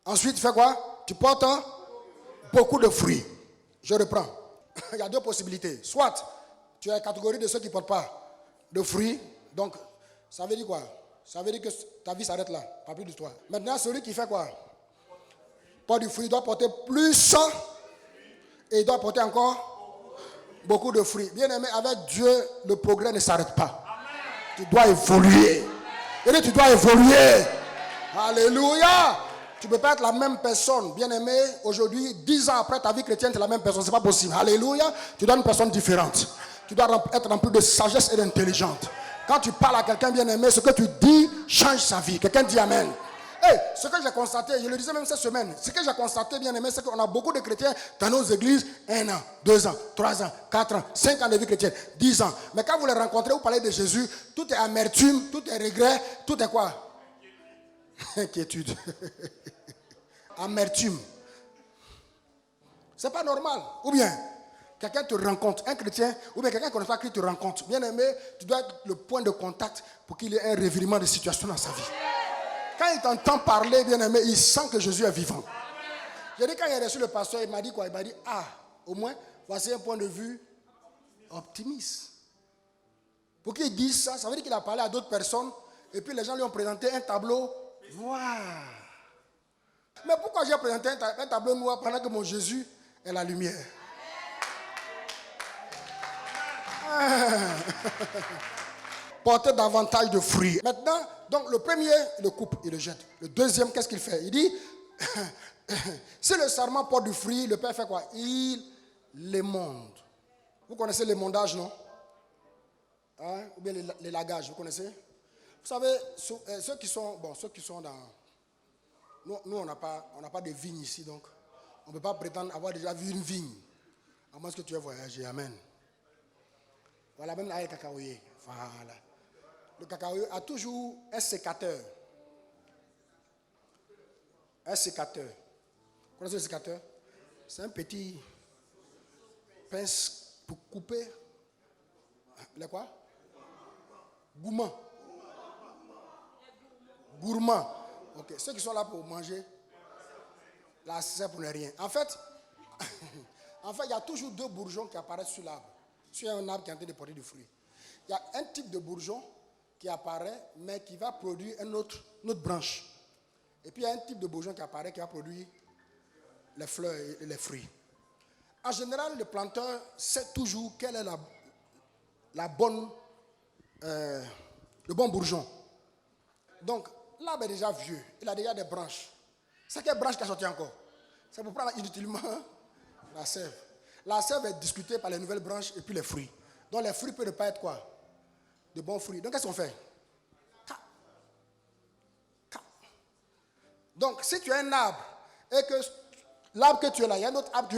Ensuite, tu fais quoi? Tu portes beaucoup de fruits. Je reprends. Il y a 2 possibilités. Soit tu es la catégorie de ceux qui ne portent pas de fruits. Donc, ça veut dire quoi? Ça veut dire que ta vie s'arrête là. Pas plus de toi. Maintenant, celui qui fait quoi? Porte du fruit, il doit porter plus et il doit porter encore beaucoup de fruits. Bien aimé, avec Dieu, le progrès ne s'arrête pas. Tu dois évoluer. Et tu dois évoluer. Alléluia. Tu ne peux pas être la même personne, bien aimé, aujourd'hui, 10 ans après ta vie chrétienne, tu es la même personne. Ce n'est pas possible. Alléluia. Tu dois être une personne différente. Tu dois être rempli de sagesse et d'intelligence. Quand tu parles à quelqu'un, bien aimé, ce que tu dis change sa vie. Quelqu'un dit Amen. Hey, ce que j'ai constaté, je le disais même cette semaine, ce que j'ai constaté, bien aimé, c'est qu'on a beaucoup de chrétiens dans nos églises, 1 an, 2 ans, 3 ans, 4 ans, 5 ans de vie chrétienne, 10 ans. Mais quand vous les rencontrez, vous parlez de Jésus, tout est amertume, tout est regret, tout est quoi? Inquiétude. Amertume. C'est pas normal. Ou bien, quelqu'un te rencontre, un chrétien, ou bien quelqu'un qui ne connaît pas Christ te rencontre. Bien aimé, tu dois être le point de contact pour qu'il y ait un revirement de situation dans sa vie. Quand il t'entend parler, bien aimé, il sent que Jésus est vivant. J'ai dit, quand il a reçu le pasteur, il m'a dit quoi? Il m'a dit, au moins, voici un point de vue optimiste. Pour qu'il dise ça, ça veut dire qu'il a parlé à d'autres personnes, et puis les gens lui ont présenté un tableau noir. Mais pourquoi j'ai présenté un tableau noir pendant que mon Jésus est la lumière? Porter davantage de fruits. Maintenant, donc le premier, il le coupe, il le jette. Le deuxième, qu'est-ce qu'il fait? Il dit, si le sarment porte du fruit, le Père fait quoi? Il l'émonde. Vous connaissez l'émondage, non? Hein? Ou bien les lagages, vous connaissez? Vous savez, ceux qui sont dans... Nous on n'a pas de vigne ici, donc on ne peut pas prétendre avoir déjà vu une vigne. À moins que tu aies voyagé, amen. Voilà, même là, le cacaoyer. Voilà. Le cacao a toujours un sécateur. Un sécateur. Vous connaissez le sécateur? C'est un petit pince pour couper. Les quoi? Gourmand. Gourmand. Ok. Ceux qui sont là pour manger, là, c'est pour ne rien. En fait, il y a toujours 2 bourgeons qui apparaissent sur l'arbre. Sur un arbre qui est en train de porter du fruit. Il y a un type de bourgeon qui apparaît, mais qui va produire une autre branche. Et puis il y a un type de bourgeon qui apparaît, qui va produire les fleurs et les fruits. En général, le planteur sait toujours quel est le bon bourgeon. Donc, l'arbre est déjà vieux, il a déjà des branches. C'est quelle branche qui a sorti encore? C'est pour prendre inutilement la sève. La sève est discutée par les nouvelles branches et puis les fruits. Donc les fruits peuvent ne pas être quoi? De bons fruits. Donc qu'est-ce qu'on fait? Donc si tu as un arbre et que l'arbre que tu es là, il y a un autre arbre, tu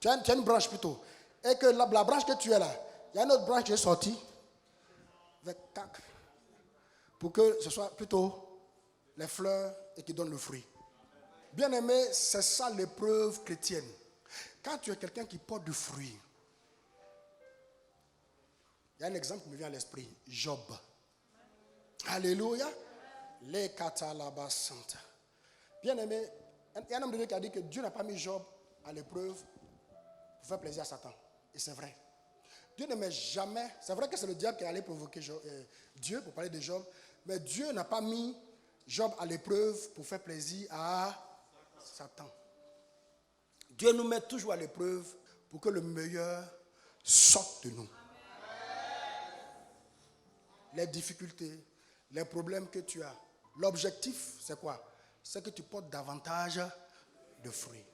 as une branche plutôt, et que la branche que tu es là, il y a une autre branche qui est sortie, avec tac, pour que ce soit plutôt les fleurs et qui donne le fruit. Bien aimé, c'est ça l'épreuve chrétienne. Quand tu es quelqu'un qui porte du fruit, il y a un exemple qui me vient à l'esprit. Job. Alléluia. Les katalabasanta. Bien aimé, il y a un homme de Dieu qui a dit que Dieu n'a pas mis Job à l'épreuve pour faire plaisir à Satan. Et c'est vrai. Dieu ne met jamais. C'est vrai que c'est le diable qui est allé provoquer Dieu pour parler de Job. Mais Dieu n'a pas mis Job à l'épreuve pour faire plaisir à Satan. Dieu nous met toujours à l'épreuve pour que le meilleur sorte de nous. Les difficultés, les problèmes que tu as. L'objectif, c'est quoi? C'est que tu portes davantage de fruits.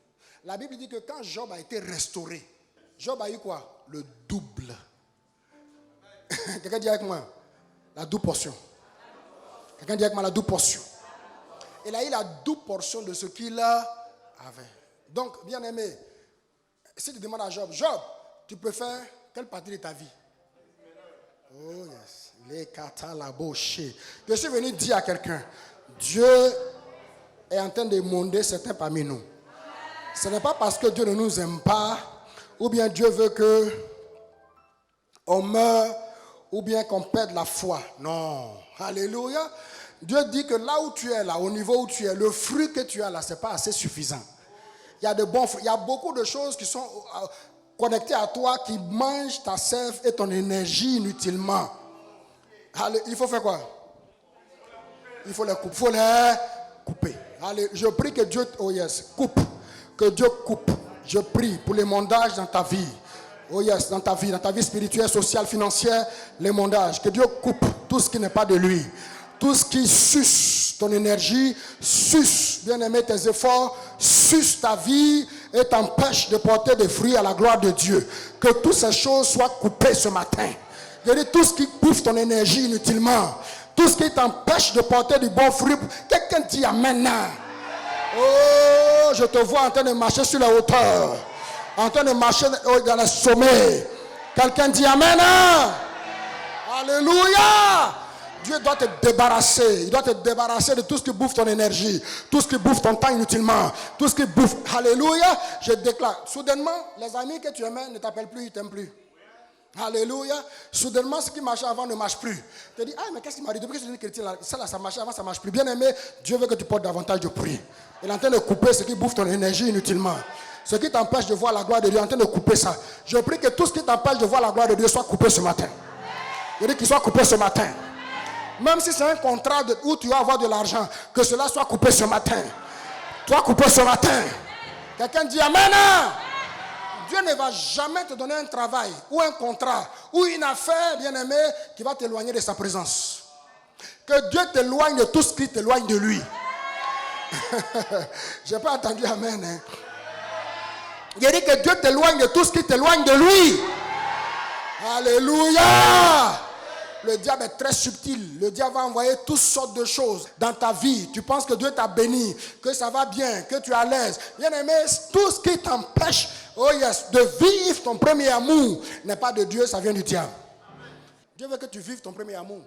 La Bible dit que quand Job a été restauré, Job a eu quoi? Le double. Quelqu'un dit avec moi? La double portion. Quelqu'un dit avec moi la double portion. Il a eu la double portion de ce qu'il avait. Donc, bien aimé, si tu demandes à Job, Job, tu préfères quelle partie de ta vie? Oh yes. Les catalabochés. Je suis venu dire à quelqu'un, Dieu est en train de monder certains parmi nous. Ce n'est pas parce que Dieu ne nous aime pas, ou bien Dieu veut que on meure, ou bien qu'on perde la foi. Non. Alléluia. Dieu dit que là où tu es, là, au niveau où tu es, le fruit que tu as là, ce n'est pas assez suffisant. Il y a de bons fruits. Il y a beaucoup de choses qui sont connectées à toi, qui mangent ta sève et ton énergie inutilement. Allez, il faut faire quoi? Il faut les couper. Il faut les couper. Allez, je prie que Dieu, oh yes, coupe. Que Dieu coupe. Je prie pour les mondages dans ta vie. Oh yes, dans ta vie spirituelle, sociale, financière, les mondages. Que Dieu coupe tout ce qui n'est pas de lui. Tout ce qui suce ton énergie, suce, bien-aimé, tes efforts, suce ta vie et t'empêche de porter des fruits à la gloire de Dieu. Que toutes ces choses soient coupées ce matin. Je dis tout ce qui bouffe ton énergie inutilement, tout ce qui t'empêche de porter du bon fruit. Quelqu'un dit amen. Oh, je te vois en train de marcher sur la hauteur, en train de marcher dans les sommets. Quelqu'un dit amen. Alléluia. Dieu doit te débarrasser. Il doit te débarrasser de tout ce qui bouffe ton énergie, tout ce qui bouffe ton temps inutilement, tout ce qui bouffe. Alléluia. Je déclare. Soudainement, les amis que tu aimais ne t'appellent plus, ils ne t'aiment plus. Alléluia. Soudainement, ce qui marchait avant ne marche plus. Tu te dis, ah, mais qu'est-ce qui m'arrive? Depuis que je suis chrétien, ça marchait avant, ça ne marche plus. Bien aimé, Dieu veut que tu portes davantage de fruits. Il est en train de couper ce qui bouffe ton énergie inutilement. Ce qui t'empêche de voir la gloire de Dieu, il est en train de couper ça. Je prie que tout ce qui t'empêche de voir la gloire de Dieu soit coupé ce matin. Je dis qu'il soit coupé ce matin. Même si c'est un contrat où tu vas avoir de l'argent, que cela soit coupé ce matin. Soit coupé ce matin. Quelqu'un dit amen. Dieu ne va jamais te donner un travail ou un contrat ou une affaire, bien-aimé, qui va t'éloigner de sa présence. Que Dieu t'éloigne de tout ce qui t'éloigne de lui. Je n'ai pas entendu amen. Hein. Il dit que Dieu t'éloigne de tout ce qui t'éloigne de lui. Alléluia. Le diable est très subtil. Le diable va envoyer toutes sortes de choses dans ta vie. Tu penses que Dieu t'a béni, que ça va bien, que tu es à l'aise. Bien aimé, tout ce qui t'empêche, oh yes, de vivre ton premier amour n'est pas de Dieu, ça vient du diable. Dieu veut que tu vives ton premier amour.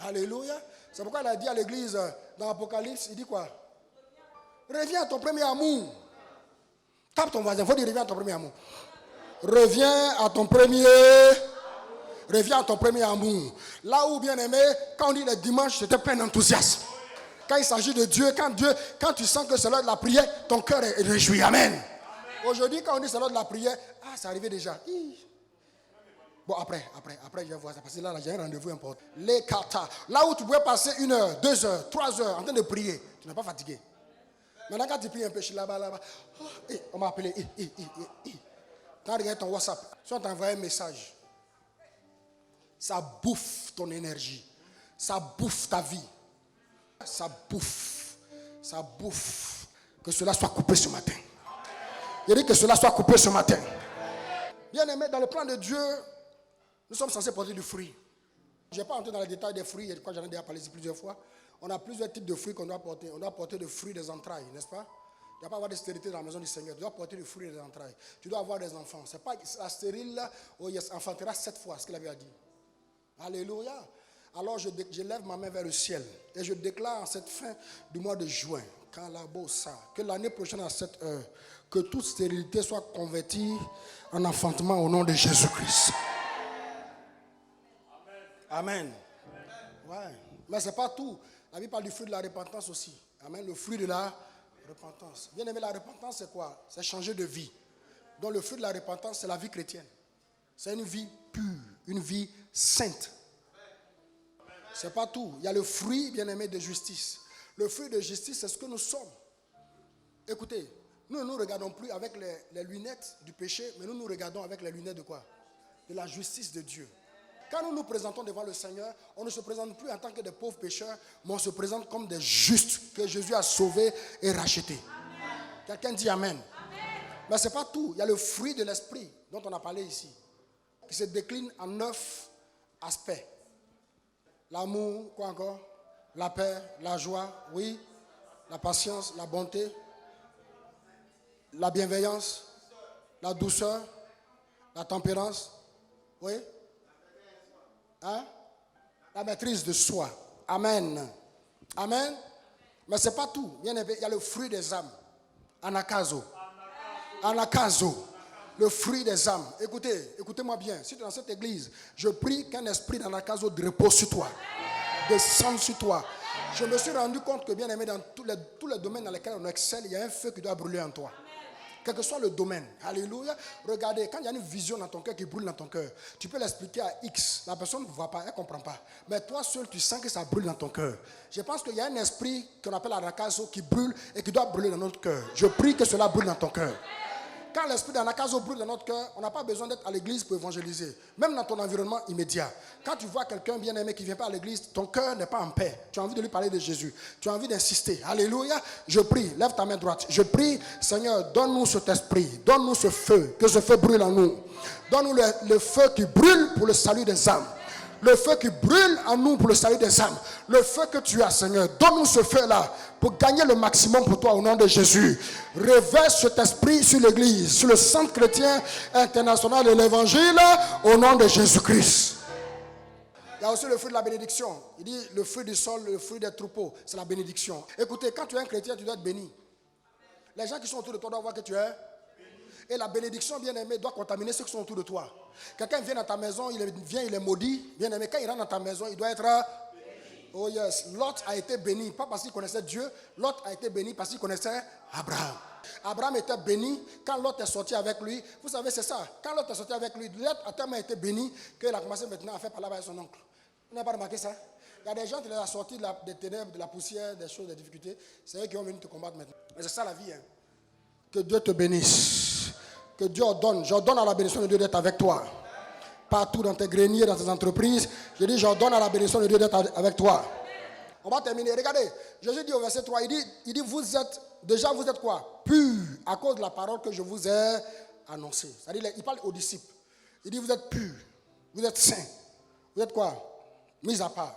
Alléluia. C'est pourquoi il a dit à l'église dans l'Apocalypse, il dit quoi? Reviens à ton premier amour. Tape ton voisin, il faut dire reviens à ton premier amour. Reviens à ton premier amour. Reviens à ton premier amour. Là où, bien aimé, quand on dit les dimanches, c'était plein d'enthousiasme. Quand il s'agit de Dieu, quand tu sens que c'est l'heure de la prière, ton cœur est réjoui. Amen. Aujourd'hui, quand on dit c'est l'heure de la prière, c'est arrivé déjà. Bon, après, je vais voir ça. Parce que là, j'ai un rendez-vous important. Les katas. Là où tu pouvais passer 1 heure, 2 heures, 3 heures en train de prier, tu n'es pas fatigué. Maintenant, quand tu pries un peu, je suis là-bas. On m'a appelé. Quand tu regardes ton WhatsApp, si on t'envoie un message, ça bouffe ton énergie. Ça bouffe ta vie. Ça bouffe. Que cela soit coupé ce matin. Il dit que cela soit coupé ce matin. Bien aimé, dans le plan de Dieu, nous sommes censés porter du fruit. Je ne vais pas entrer dans les détails des fruits. J'en ai déjà parlé ici plusieurs fois. On a plusieurs types de fruits qu'on doit porter. On doit porter le fruit des entrailles, n'est-ce pas? Il ne doit pas avoir de stérilité dans la maison du Seigneur. Tu dois porter le fruit des entrailles. Tu dois avoir des enfants. Ce n'est pas la stérile, oh yes, enfantera 7 fois, ce qu'il avait dit. Alléluia. Alors je lève ma main vers le ciel et je déclare en cette fin du mois de juin, que l'année prochaine à cette heure, que toute stérilité soit convertie en enfantement au nom de Jésus-Christ. Amen. Ouais. Mais ce n'est pas tout. La Bible parle du fruit de la repentance aussi. Amen. Le fruit de la repentance. Bien aimé, la repentance c'est quoi? C'est changer de vie. Donc le fruit de la repentance c'est la vie chrétienne. C'est une vie pure, une vie sainte. C'est pas tout. Il y a le fruit, bien-aimé, de justice. Le fruit de justice, c'est ce que nous sommes. Écoutez, nous ne nous regardons plus avec les lunettes du péché, mais nous nous regardons avec les lunettes de quoi? De la justice de Dieu. Quand nous nous présentons devant le Seigneur, on ne se présente plus en tant que des pauvres pécheurs, mais on se présente comme des justes que Jésus a sauvés et rachetés. Amen. Quelqu'un dit Amen. Amen. Mais ce n'est pas tout. Il y a le fruit de l'esprit dont on a parlé ici, qui se décline en 9 aspects. L'amour, quoi encore? La paix, la joie, oui. La patience, la bonté, la bienveillance, la douceur, la tempérance, oui. Hein? La maîtrise de soi. Amen. Amen. Mais ce n'est pas tout. Bien aimé, il y a le fruit des âmes. Anakazo. Anakazo. Le fruit des âmes. Écoutez-moi bien. Si tu es dans cette église, je prie qu'un esprit d'Anakazo repose sur toi. Descende sur toi. Je me suis rendu compte que, bien aimé, dans tous les domaines dans lesquels on excelle, il y a un feu qui doit brûler en toi. Quel que soit le domaine. Alléluia. Regardez, quand il y a une vision dans ton cœur qui brûle dans ton cœur, tu peux l'expliquer à X. La personne ne voit pas, elle ne comprend pas. Mais toi seul, tu sens que ça brûle dans ton cœur. Je pense qu'il y a un esprit qu'on appelle Anakazo qui brûle et qui doit brûler dans notre cœur. Je prie que cela brûle dans ton cœur. Quand l'esprit d'Anakazo brûle dans notre cœur, on n'a pas besoin d'être à l'église pour évangéliser. Même dans ton environnement immédiat. Quand tu vois quelqu'un bien aimé qui ne vient pas à l'église, ton cœur n'est pas en paix. Tu as envie de lui parler de Jésus. Tu as envie d'insister. Alléluia. Je prie. Lève ta main droite. Je prie, Seigneur, donne-nous cet esprit. Donne-nous ce feu. Que ce feu brûle en nous. Donne-nous le feu qui brûle pour le salut des âmes. Le feu qui brûle en nous pour le salut des âmes. Le feu que tu as, Seigneur. Donne-nous ce feu-là pour gagner le maximum pour toi au nom de Jésus. Reverse cet esprit sur l'église, sur le centre chrétien international de l'évangile au nom de Jésus-Christ. Il y a aussi le fruit de la bénédiction. Il dit le fruit du sol, le fruit des troupeaux, c'est la bénédiction. Écoutez, quand tu es un chrétien, tu dois être béni. Les gens qui sont autour de toi doivent voir que tu es. Et la bénédiction, bien-aimé, doit contaminer ceux qui sont autour de toi. Quelqu'un vient dans ta maison, il est maudit. Bien-aimé, quand il rentre dans ta maison, il doit être béni. Oh yes, Lot a été béni, pas parce qu'il connaissait Dieu. Lot a été béni parce qu'il connaissait Abraham. Abraham était béni quand Lot est sorti avec lui. Vous savez, c'est ça. Quand Lot est sorti avec lui, Lot a tellement été béni qu'il a commencé maintenant à faire parler avec son oncle. Vous n'avez pas remarqué ça? Il y a des gens qui les ont sortis des ténèbres, de la poussière, des choses, des difficultés. C'est eux qui ont venu te combattre maintenant. Mais c'est ça la vie. Hein. Que Dieu te bénisse. Que Dieu ordonne. J'ordonne à la bénédiction de Dieu d'être avec toi. Partout dans tes greniers, dans tes entreprises. Je dis, j'ordonne à la bénédiction de Dieu d'être avec toi. On va terminer. Regardez, Jésus dit au verset 3, il dit, vous êtes quoi? Purs à cause de la parole que je vous ai annoncée. C'est-à-dire, il parle aux disciples. Il dit, vous êtes purs, vous êtes saints. Vous êtes quoi? Mis à part.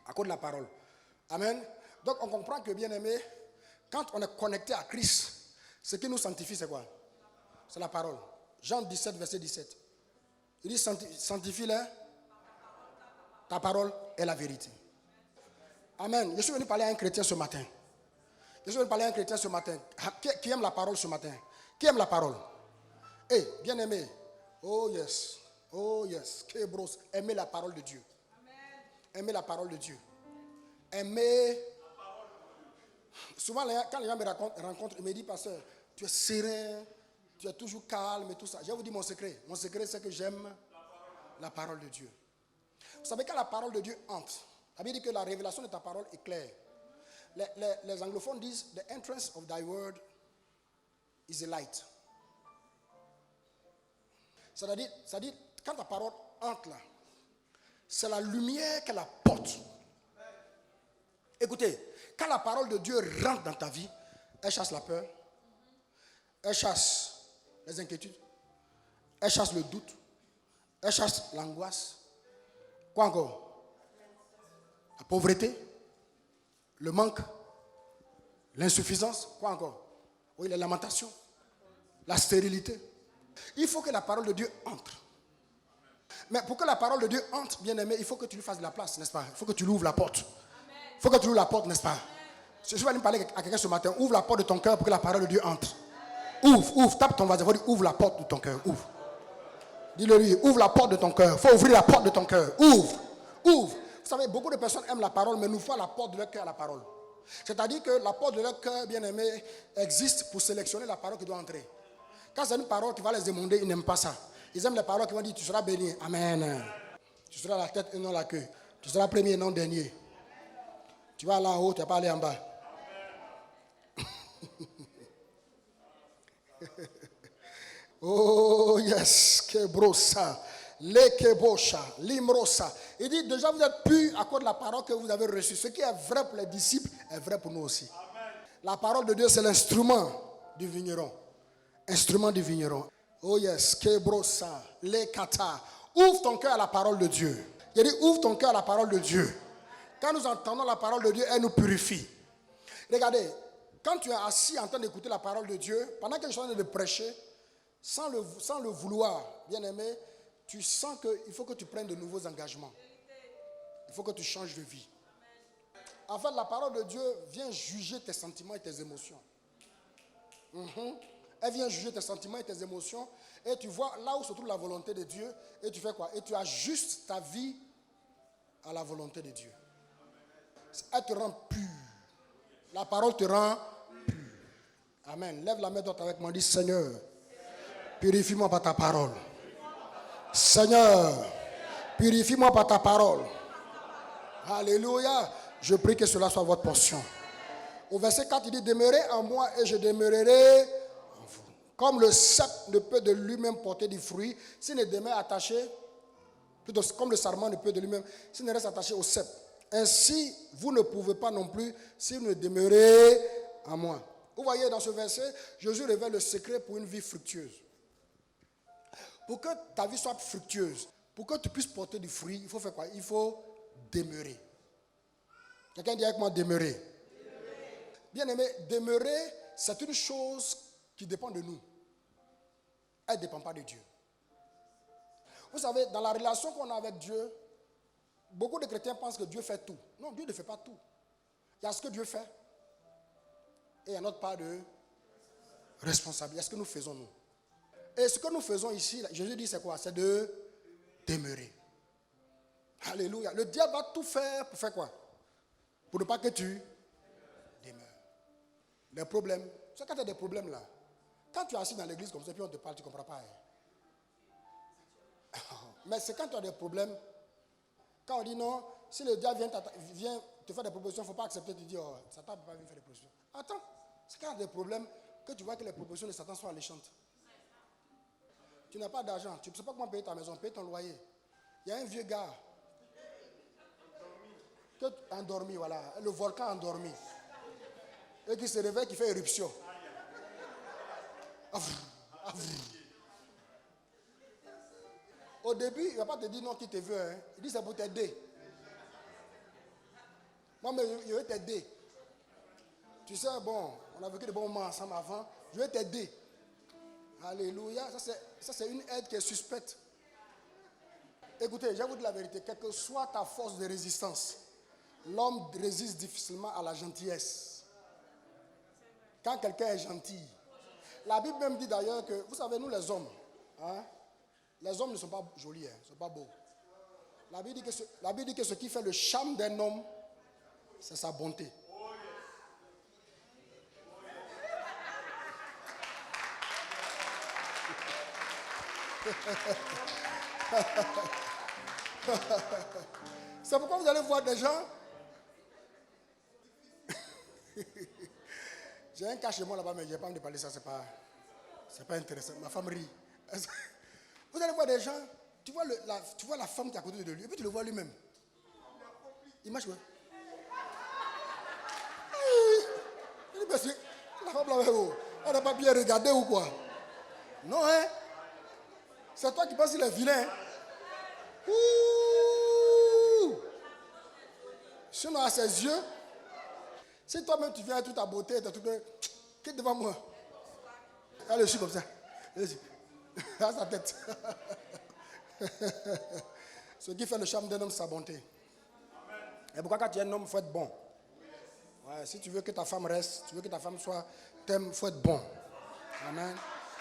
À cause de la parole. Amen. Donc, on comprend que, bien aimé, quand on est connecté à Christ, ce qui nous sanctifie, c'est quoi? C'est la parole. Jean 17, verset 17. Il dit, sanctifie-les. Ta parole est la vérité. Amen. Je suis venu parler à un chrétien ce matin. Qui aime la parole ce matin? Qui aime la parole? Eh, bien aimé. Oh yes. Oh yes. Aimez la parole de Dieu. Aimez la parole de Dieu. Aimez. Souvent, quand les gens me rencontrent, ils me disent, pasteur, tu es serein, tu es toujours calme et tout ça. Je vais vous dire mon secret. Mon secret, c'est que j'aime la parole de Dieu. Vous savez, quand la parole de Dieu entre, la Bible dit que la révélation de ta parole est claire. Les anglophones disent, the entrance of thy word is a light. C'est-à-dire, quand ta parole entre là, c'est la lumière qu'elle apporte. Écoutez, quand la parole de Dieu rentre dans ta vie, elle chasse la peur, elle chasse les inquiétudes, elle chasse le doute, elle chasse l'angoisse. Quoi encore? La pauvreté, le manque, l'insuffisance. Quoi encore? Oui, les lamentations, la stérilité. Il faut que la parole de Dieu entre. Mais pour que la parole de Dieu entre, bien aimé, il faut que tu lui fasses de la place, n'est-ce pas? Il faut que tu lui ouvres la porte. Il faut que tu ouvres la porte, n'est-ce pas? Je vais aller me parler à quelqu'un ce matin. Ouvre la porte de ton cœur pour que la parole de Dieu entre. Ouvre, tape ton voisin. Ouvre la porte de ton cœur. Ouvre. Dis-le lui, ouvre la porte de ton cœur. Il faut ouvrir la porte de ton cœur. Ouvre. Vous savez, beaucoup de personnes aiment la parole, mais n'ouvrent pas la porte de leur cœur à la parole. C'est-à-dire que la porte de leur cœur, bien aimé, existe pour sélectionner la parole qui doit entrer. Quand c'est une parole qui va les émonder, ils n'aiment pas ça. Ils aiment les paroles qui vont dire, tu seras béni. Amen. Tu seras la tête et non la queue. Tu seras premier, non dernier. Tu vas aller en haut, tu vas pas aller en bas. Oh yes, Kebrosa, Lekebosha, Limrosa. Il dit déjà vous êtes purs à cause de la parole que vous avez reçue. Ce qui est vrai pour les disciples est vrai pour nous aussi. Amen. La parole de Dieu c'est l'instrument du vigneron. Instrument du vigneron. Oh yes, Kebrosa, Lekata. Ouvre ton cœur à la parole de Dieu. Il dit ouvre ton cœur à la parole de Dieu. Quand nous entendons la parole de Dieu, elle nous purifie. Regardez, quand tu es assis en train d'écouter la parole de Dieu, pendant que je suis en train de prêcher, sans le vouloir, bien aimé, tu sens qu'il faut que tu prennes de nouveaux engagements. Il faut que tu changes de vie. En fait, la parole de Dieu vient juger tes sentiments et tes émotions. Elle vient juger tes sentiments et tes émotions. Et tu vois là où se trouve la volonté de Dieu. Et tu fais quoi? Et tu ajustes ta vie à la volonté de Dieu. Elle te rend pur. La parole te rend pur. Amen. Lève la main droite avec moi. Dis Seigneur, purifie-moi par ta parole. Seigneur, purifie-moi par ta parole. Alléluia. Je prie que cela soit votre portion. Au verset 4, il dit, demeurez en moi et je demeurerai en vous. Comme le cep ne peut de lui-même porter du fruit, s'il ne demeure attaché, plutôt comme le sarment ne peut de lui-même, s'il ne reste attaché au cep. Ainsi, vous ne pouvez pas non plus si vous ne demeurez en moi. Vous voyez dans ce verset, Jésus révèle le secret pour une vie fructueuse. Pour que ta vie soit fructueuse, pour que tu puisses porter du fruit, il faut faire quoi? Il faut demeurer. Quelqu'un dit avec moi demeurer. Bien aimé, demeurer, c'est une chose qui dépend de nous. Elle ne dépend pas de Dieu. Vous savez, dans la relation qu'on a avec Dieu, beaucoup de chrétiens pensent que Dieu fait tout. Non, Dieu ne fait pas tout. Il y a ce que Dieu fait et il y a notre part de responsabilité. Il y a ce que nous faisons nous. Et ce que nous faisons ici, Jésus dit c'est quoi? C'est de demeurer. Alléluia. Le diable va tout faire pour faire quoi? Pour ne pas que tu demeures. Les problèmes. C'est quand tu as des problèmes là. Quand tu es assis dans l'église comme ça, puis on te parle, tu ne comprends pas. Mais c'est quand tu as des problèmes. Quand on dit non, si le diable vient te faire des propositions, il ne faut pas accepter. Tu dis, oh, Satan ne peut pas venir faire des propositions. Attends, c'est quand il y a des problèmes que tu vois que les propositions de Satan sont alléchantes. Tu n'as pas d'argent, tu ne sais pas comment payer ta maison, payer ton loyer. Il y a un vieux gars qui est endormi, voilà, le volcan endormi. Et qui se réveille, qui fait éruption. Au début, il ne va pas te dire non qui te veut. Hein. Il dit c'est pour t'aider. Moi, mais je vais t'aider. Tu sais, bon, on a vécu de bons moments ensemble avant. Je vais t'aider. Alléluia. Ça, c'est une aide qui est suspecte. Écoutez, je vais vous dire la vérité. Quelle que soit ta force de résistance, l'homme résiste difficilement à la gentillesse. Quand quelqu'un est gentil. La Bible même dit d'ailleurs que, vous savez, nous les hommes, hein, les hommes ne sont pas jolis, hein, ne sont pas beaux. La Bible dit que ce qui fait le charme d'un homme, c'est sa bonté. C'est pourquoi vous allez voir des gens. J'ai un cas chez moi là-bas, mais je n'ai pas envie de parler de ça, c'est pas intéressant. Ma femme rit. Vous allez voir des gens, tu vois la femme qui est à côté de lui, et puis tu le vois lui-même. Il marche quoi? Il dit, mais la femme là, elle n'a pas bien regardé ou quoi? Non, hein? C'est toi qui penses qu'il est vilain. Ouh! Sinon, à ses yeux, si toi-même tu viens avec toute ta beauté, qui est devant moi? Elle le suit comme ça. À sa tête. Ce qui fait le charme d'un homme, c'est sa bonté. Et pourquoi quand tu es un homme, il faut être bon. Ouais, si tu veux que ta femme reste, tu veux que ta femme t'aime, il faut être bon. Amen.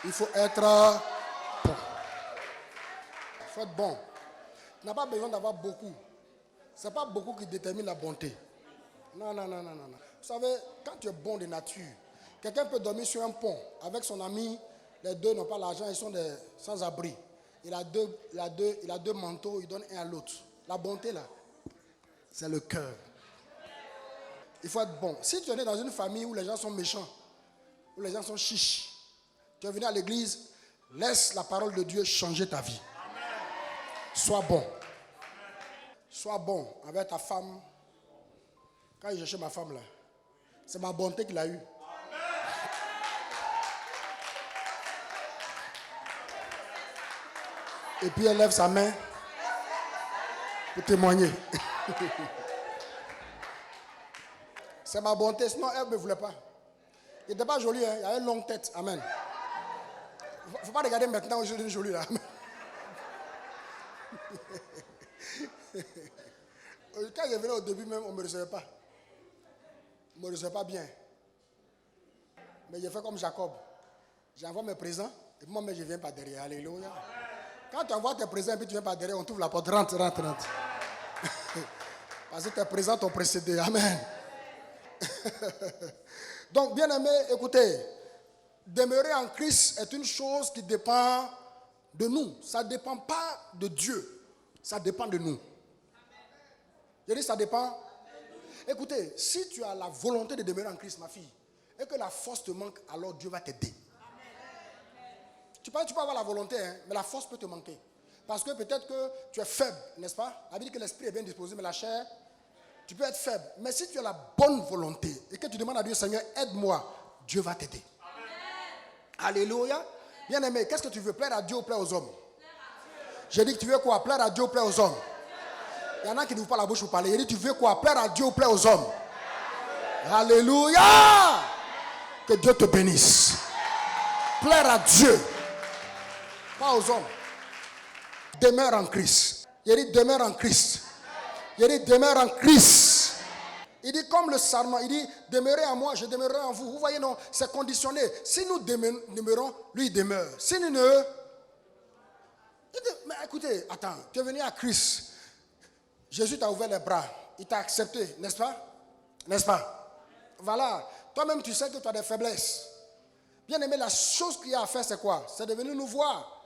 Il faut être bon. Il faut être bon. Tu n'as pas besoin d'avoir beaucoup. Ce n'est pas beaucoup qui détermine la bonté. Non. Vous savez, quand tu es bon de nature, quelqu'un peut dormir sur un pont avec son ami, les deux n'ont pas l'argent, ils sont sans-abri. Il a deux manteaux, il donne un à l'autre. La bonté là. C'est le cœur. Il faut être bon. Si tu es né dans une famille où les gens sont méchants, où les gens sont chiches, tu es venu à l'église, laisse la parole de Dieu changer ta vie. Sois bon. Sois bon avec ta femme. Quand il cherchait ma femme là, c'est ma bonté qu'il a eue. Et puis elle lève sa main pour témoigner. C'est ma bonté, sinon elle ne me voulait pas. Il n'était pas joli, hein? Il avait une longue tête. Amen. Il ne faut pas regarder maintenant où je suis joli là. Quand je venais au début même, on ne me recevait pas. On ne me recevait pas bien. Mais j'ai fait comme Jacob. J'envoie mes présents et puis moi je ne viens pas derrière. Alléluia. Quand tu envoies tes présents et puis tu ne viens pas derrière, on t'ouvre la porte. Rentre. Parce que tes présents t'ont précédé. Amen. Donc, bien aimé, écoutez, demeurer en Christ est une chose qui dépend de nous. Ça ne dépend pas de Dieu. Ça dépend de nous. Je dis ça dépend. Écoutez, si tu as la volonté de demeurer en Christ, ma fille, et que la force te manque, alors Dieu va t'aider. Tu peux avoir la volonté, hein, mais la force peut te manquer. Parce que peut-être que tu es faible, n'est-ce pas? Ça veut dire que l'esprit est bien disposé, mais la chair, tu peux être faible. Mais si tu as la bonne volonté et que tu demandes à Dieu, Seigneur, aide-moi, Dieu va t'aider. Alléluia. Bien aimé, qu'est-ce que tu veux? Plaire à Dieu ou plaire aux hommes? J'ai dit que tu veux quoi? Plaire à Dieu ou plaire aux hommes? Il y en a qui n'ouvrent pas la bouche pour parler. J'ai dit, tu veux quoi? Plaire à Dieu ou plaire aux hommes? Alléluia. Que Dieu te bénisse. Plaire à Dieu, pas aux hommes. Demeure en Christ. Il dit demeure en Christ. Il dit demeure en Christ. Il dit comme le sarment, il dit demeurez en moi, je demeurerai en vous. Vous voyez, non, c'est conditionné. Si nous demeurons, lui il demeure. Si nous ne... Mais écoutez, attends, tu es venu à Christ. Jésus t'a ouvert les bras. Il t'a accepté, n'est-ce pas? N'est-ce pas? Voilà. Toi-même, tu sais que tu as des faiblesses. Bien aimé, la chose qu'il y a à faire, c'est quoi? C'est de venir nous voir.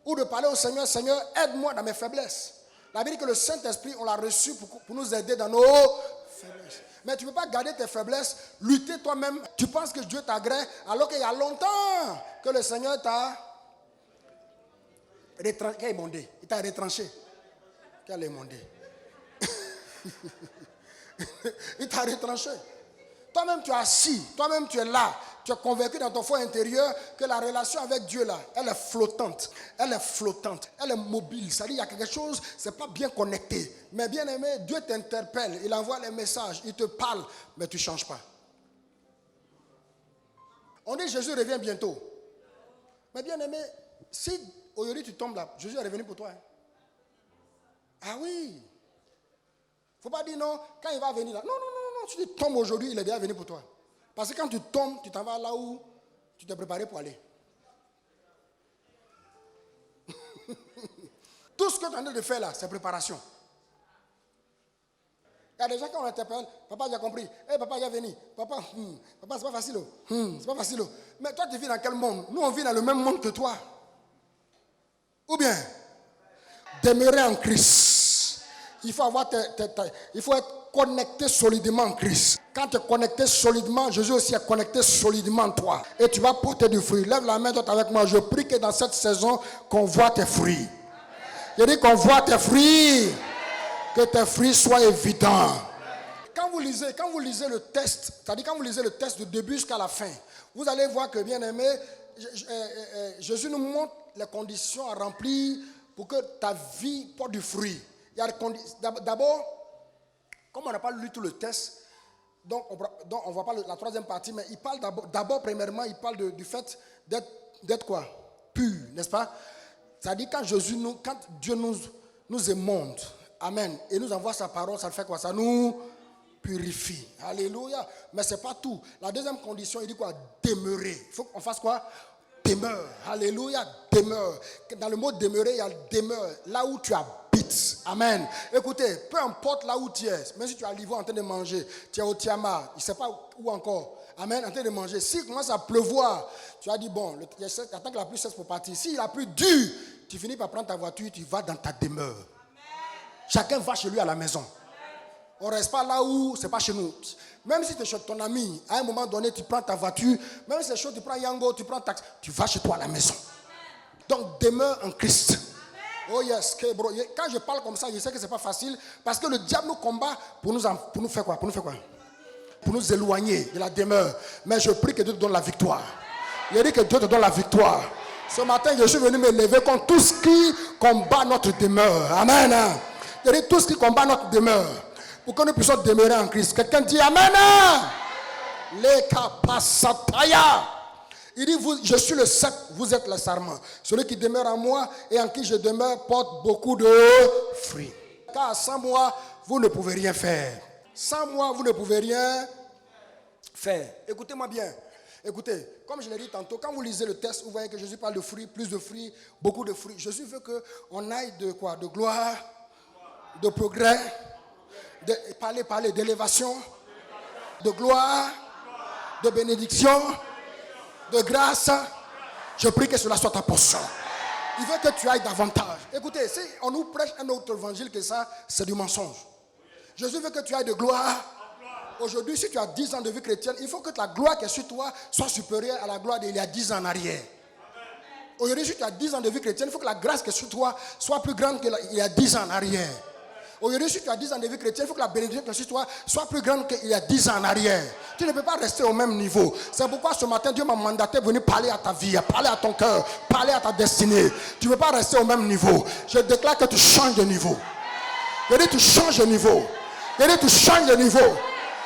Ou de parler au Seigneur, Seigneur, aide-moi dans mes faiblesses. La Bible dit que le Saint-Esprit, on l'a reçu pour nous aider dans nos faiblesses. Mais tu ne peux pas garder tes faiblesses, lutter toi-même. Tu penses que Dieu t'agrée, alors qu'il y a longtemps que le Seigneur t'a retranché. Il t'a retranché. Quel émondé. Il t'a retranché. Toi-même, tu es assis. Toi-même, tu es là. Tu es convaincu dans ton fond intérieur que la relation avec Dieu, là, elle est flottante. Elle est flottante. Elle est mobile. Ça dit, il y a quelque chose, c'est pas bien connecté. Mais bien aimé, Dieu t'interpelle. Il envoie les messages. Il te parle. Mais tu ne changes pas. On dit Jésus revient bientôt. Mais bien aimé, si aujourd'hui tu tombes là, Jésus est revenu pour toi. Hein? Ah oui. Il ne faut pas dire non, quand il va venir là. Non. Si tu tombes aujourd'hui, il est déjà venu pour toi. Parce que quand tu tombes, tu t'en vas là où tu t'es préparé pour aller. Tout ce que tu es en train de faire là, c'est préparation. Il y a des gens qui ont interpellé. Papa, j'ai compris. Hey, papa, j'ai venu. Papa, c'est pas facile. C'est pas facile. Mais toi, tu vis dans quel monde? Nous, on vit dans le même monde que toi. Ou bien, demeurer en Christ. Il faut être connecté solidement en Christ. Quand tu es connecté solidement, Jésus aussi est connecté solidement en toi. Et tu vas porter du fruit. Lève la main, toi avec moi. Je prie que dans cette saison, qu'on voit tes fruits. Je dis qu'on voit tes fruits. Que tes fruits soient évidents. Quand vous lisez le test, c'est-à-dire quand vous lisez le test du début jusqu'à la fin, vous allez voir que, bien aimé, Jésus nous montre les conditions à remplir pour que ta vie porte du fruit. D'abord, comme on n'a pas lu tout le test, donc on ne voit pas la troisième partie, mais il parle d'abord, premièrement, il parle du fait d'être quoi? Pur, n'est-ce pas? C'est-à-dire quand Dieu nous émonde, amen, et nous envoie sa parole, ça fait quoi? Ça nous purifie. Alléluia. Mais ce n'est pas tout. La deuxième condition, il dit quoi? Demeurer. Il faut qu'on fasse quoi? Demeure. Alléluia. Demeure. Dans le mot demeurer, il y a demeure. Là où tu habites. Amen. Écoutez, peu importe là où tu es, même si tu es à Livoire en train de manger, tu es au Tiama, il ne sait pas où encore. Amen. En train de manger. S'il commence à pleuvoir, tu as dit bon, attends que la pluie cesse pour partir. S'il a plu dur, tu finis par prendre ta voiture, tu vas dans ta demeure. Chacun va chez lui à la maison. On ne reste pas là où c'est pas chez nous. Même si tu es chez ton ami, à un moment donné, tu prends ta voiture, même si c'est chaud, tu prends Yango, tu prends taxi, tu vas chez toi à la maison. Donc demeure en Christ. Oh yes, bro. Quand je parle comme ça, je sais que c'est pas facile parce que le diable nous combat pour nous faire quoi? Pour nous éloigner de la demeure. Mais je prie que Dieu te donne la victoire. Il dit que Dieu te donne la victoire. Ce matin, je suis venu me lever contre tout ce qui combat notre demeure. Amen. Il dit tout ce qui combat notre demeure. Pour que nous puissions demeurer en Christ. Quelqu'un dit Amen. Les kapasataya. Il dit, je suis le cep, vous êtes le sarment. Celui qui demeure en moi et en qui je demeure porte beaucoup de fruits. Car sans moi, vous ne pouvez rien faire. Sans moi, vous ne pouvez rien faire. Écoutez-moi bien. Écoutez, comme je l'ai dit tantôt, quand vous lisez le texte, vous voyez que Jésus parle de fruits, plus de fruits, beaucoup de fruits. Jésus veut qu'on aille de quoi? De gloire, de progrès, parler d'élévation, de gloire, de bénédiction, de grâce. Je prie que cela soit ta portion. Il veut que tu ailles davantage. Écoutez, si on nous prêche un autre évangile que ça, c'est du mensonge. Jésus veut que tu ailles de gloire. Aujourd'hui, si tu as 10 ans de vie chrétienne, il faut que la gloire qui est sur toi soit supérieure à la gloire d'il y a 10 ans en arrière. Aujourd'hui, si tu as 10 ans de vie chrétienne, il faut que la grâce qui est sur toi soit plus grande qu'il y a 10 ans en arrière. Aujourd'hui, si tu as 10 ans de vie chrétienne, il faut que la bénédiction qui est sur toi soit plus grande qu'il y a 10 ans en arrière. Tu ne peux pas rester au même niveau. C'est pourquoi ce matin, Dieu m'a mandaté de venir parler à ta vie, parler à ton cœur, parler à ta destinée. Tu ne peux pas rester au même niveau. Je déclare que tu changes de niveau. Je dis tu changes de niveau. Je dis tu changes de niveau.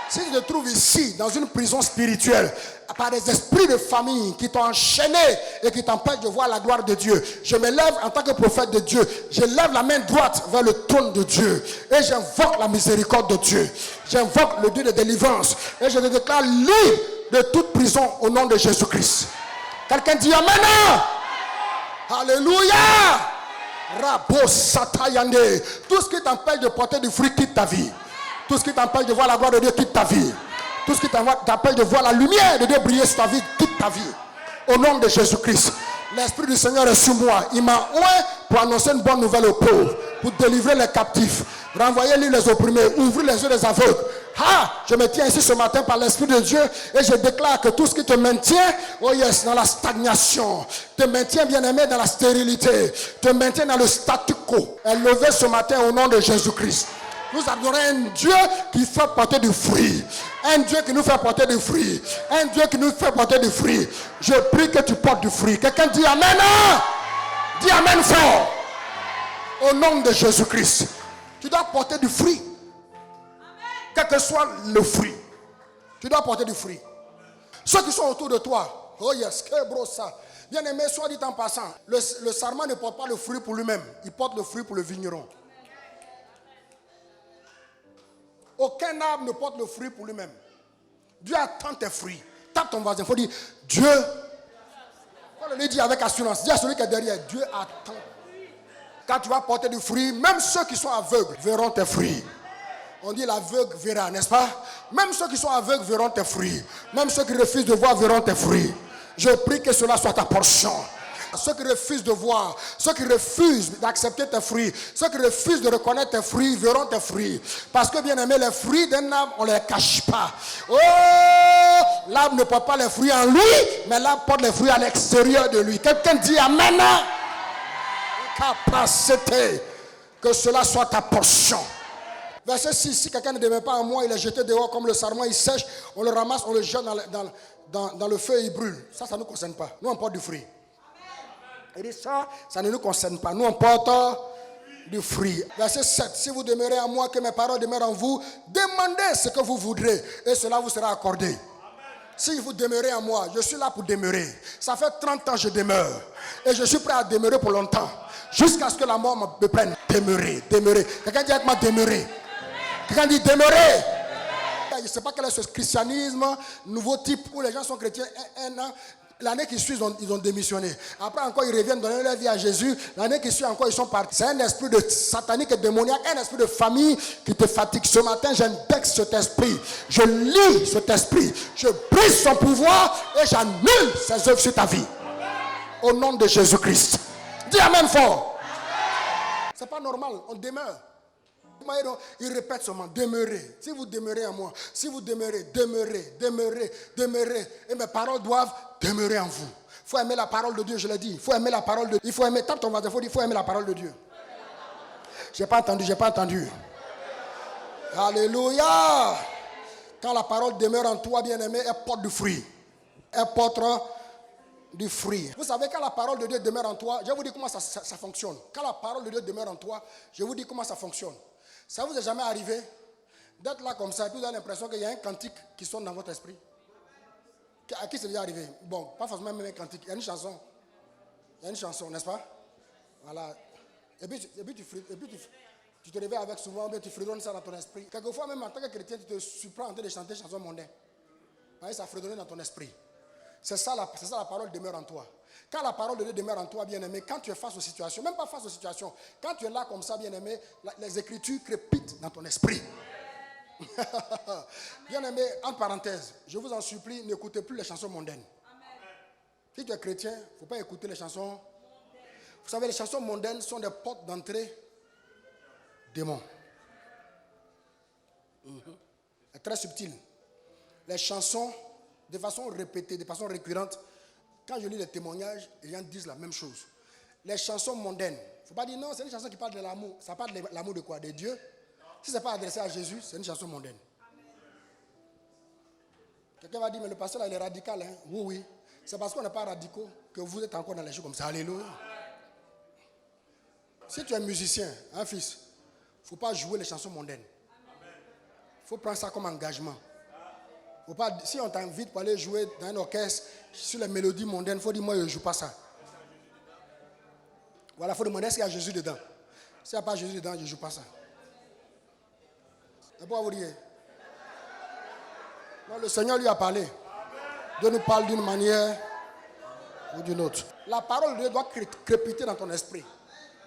Si tu te trouves ici, dans une prison spirituelle, par des esprits de famille qui t'ont enchaîné et qui t'empêchent de voir la gloire de Dieu, je me lève en tant que prophète de Dieu. Je lève la main droite vers le trône de Dieu et j'invoque la miséricorde de Dieu. J'invoque le Dieu de délivrance et je te déclare libre de toute prison au nom de Jésus-Christ. Quelqu'un dit Amen. Alléluia. Rabo satayande. Tout ce qui t'empêche de porter du fruit quitte ta vie. Tout ce qui t'empêche de voir la gloire de Dieu quitte ta vie. Tout ce qui t'empêche de voir la lumière de Dieu briller sur ta vie quitte ta vie. Au nom de Jésus-Christ. L'Esprit du Seigneur est sur moi. Il m'a oint pour annoncer une bonne nouvelle aux pauvres. Pour délivrer les captifs. Renvoyer les opprimés. Ouvrir les yeux des aveugles. Je me tiens ici ce matin par l'Esprit de Dieu. Et je déclare que tout ce qui te maintient, oh yes, dans la stagnation. Te maintient bien aimé dans la stérilité. Te maintient dans le statu quo. Est levé ce matin au nom de Jésus-Christ. Nous adorons un Dieu qui fait porter du fruit. Un Dieu qui nous fait porter du fruit. Un Dieu qui nous fait porter du fruit. Je prie que tu portes du fruit. Quelqu'un dit Amen. Dis Amen fort. Au nom de Jésus-Christ. Tu dois porter du fruit. Quel que soit le fruit. Tu dois porter du fruit. Ceux qui sont autour de toi. Oh yes, que brossa. Bien aimé, soit dit en passant. Le sarment ne porte pas le fruit pour lui-même. Il porte le fruit pour le vigneron. Aucun arbre ne porte le fruit pour lui-même. Dieu attend tes fruits. Tape ton voisin. Il faut dire, Dieu. Il faut le dire avec assurance. Dis à celui qui est derrière, Dieu attend. Quand tu vas porter du fruit, même ceux qui sont aveugles verront tes fruits. On dit l'aveugle verra, n'est-ce pas? Même ceux qui sont aveugles verront tes fruits. Même ceux qui refusent de voir verront tes fruits. Je prie que cela soit ta portion. Ceux qui refusent de voir, ceux qui refusent d'accepter tes fruits, ceux qui refusent de reconnaître tes fruits, verront tes fruits. Parce que bien aimé, les fruits d'un arbre, on ne les cache pas. Oh, l'arbre ne porte pas les fruits en lui, mais l'arbre porte les fruits à l'extérieur de lui. Quelqu'un dit Amen. Capacité, que cela soit ta portion. Verset 6, si quelqu'un ne demeure pas en moi, il est jeté dehors comme le sarment, il sèche, on le ramasse, on le jette dans le feu et il brûle. Ça ne nous concerne pas. Nous, on porte du fruit. Et dit ça ne nous concerne pas. Nous, on porte du fruit. Verset 7. Si vous demeurez en moi, que mes paroles demeurent en vous, demandez ce que vous voudrez et cela vous sera accordé. Amen. Si vous demeurez en moi, je suis là pour demeurer. Ça fait 30 ans que je demeure. Et je suis prêt à demeurer pour longtemps. Jusqu'à ce que la mort me prenne. Demeurer, demeurer. Quelqu'un dit avec moi demeurer. Quelqu'un dit demeurer. Je ne sais pas quel est ce christianisme, nouveau type où les gens sont chrétiens un an. L'année qui suit, ils ont démissionné. Après encore, ils reviennent donner leur vie à Jésus. L'année qui suit encore, ils sont partis. C'est un esprit de satanique et démoniaque, un esprit de famille qui te fatigue. Ce matin, j'indexe cet esprit. Je lis cet esprit. Je brise son pouvoir et j'annule ses œuvres sur ta vie. Au nom de Jésus-Christ. Dis Amen fort. C'est pas normal, on demeure. Il répète seulement, demeurez. Si vous demeurez en moi, si vous demeurez, demeurez. Et mes paroles doivent demeurer en vous. Il faut aimer la parole de Dieu, je l'ai dit. Il faut aimer la parole de Dieu. Il faut aimer, tape ton voisin, il faut aimer la parole de Dieu. J'ai pas entendu. Alléluia. Quand la parole demeure en toi, bien-aimé, elle porte du fruit. Elle porte du fruit. Vous savez, quand la parole de Dieu demeure en toi, je vais vous dire comment ça fonctionne. Quand la parole de Dieu demeure en toi, je vais vous dire comment ça fonctionne. Ça vous est jamais arrivé d'être là comme ça et puis vous avez l'impression qu'il y a un cantique qui sonne dans votre esprit? À qui c'est déjà arrivé? Bon, pas forcément même un cantique. Il y a une chanson. N'est-ce pas? Voilà. Et puis tu te réveilles avec souvent, tu fredonnes ça dans ton esprit. Quelquefois, même en tant que chrétien, tu te surprends en train de chanter chansons mondaines. Ça fredonne dans ton esprit. C'est ça la parole demeure en toi. Quand la parole de Dieu demeure en toi, bien-aimé, quand tu es face aux situations, même pas face aux situations, quand tu es là comme ça, bien-aimé, les écritures crépitent dans ton esprit. Bien-aimé, entre parenthèses, je vous en supplie, n'écoutez plus les chansons mondaines. Si tu es chrétien, il ne faut pas écouter les chansons. Vous savez, les chansons mondaines sont des portes d'entrée démons. C'est très subtil. Les chansons, de façon répétée, de façon récurrente, quand je lis les témoignages, les gens disent la même chose. Les chansons mondaines, il ne faut pas dire non, c'est une chanson qui parle de l'amour. Ça parle de l'amour de quoi? De Dieu. Si ce n'est pas adressé à Jésus, c'est une chanson mondaine. Quelqu'un va dire, mais le pasteur là, il est radical. Hein? Oui. C'est parce qu'on n'est pas radicaux que vous êtes encore dans les choses comme ça. Alléluia. Si tu es musicien, un fils, il ne faut pas jouer les chansons mondaines. Il faut prendre ça comme engagement. Faut pas, si on t'invite pour aller jouer dans un orchestre sur les mélodies mondaines, il faut dire, moi, je ne joue pas ça. Voilà, il faut demander s'il y a Jésus dedans. S'il n'y a pas Jésus dedans, je ne joue pas ça. C'est pourquoi vous riez. Non, le Seigneur lui a parlé. Dieu nous parle d'une manière ou d'une autre. La parole de Dieu doit crépiter dans ton esprit.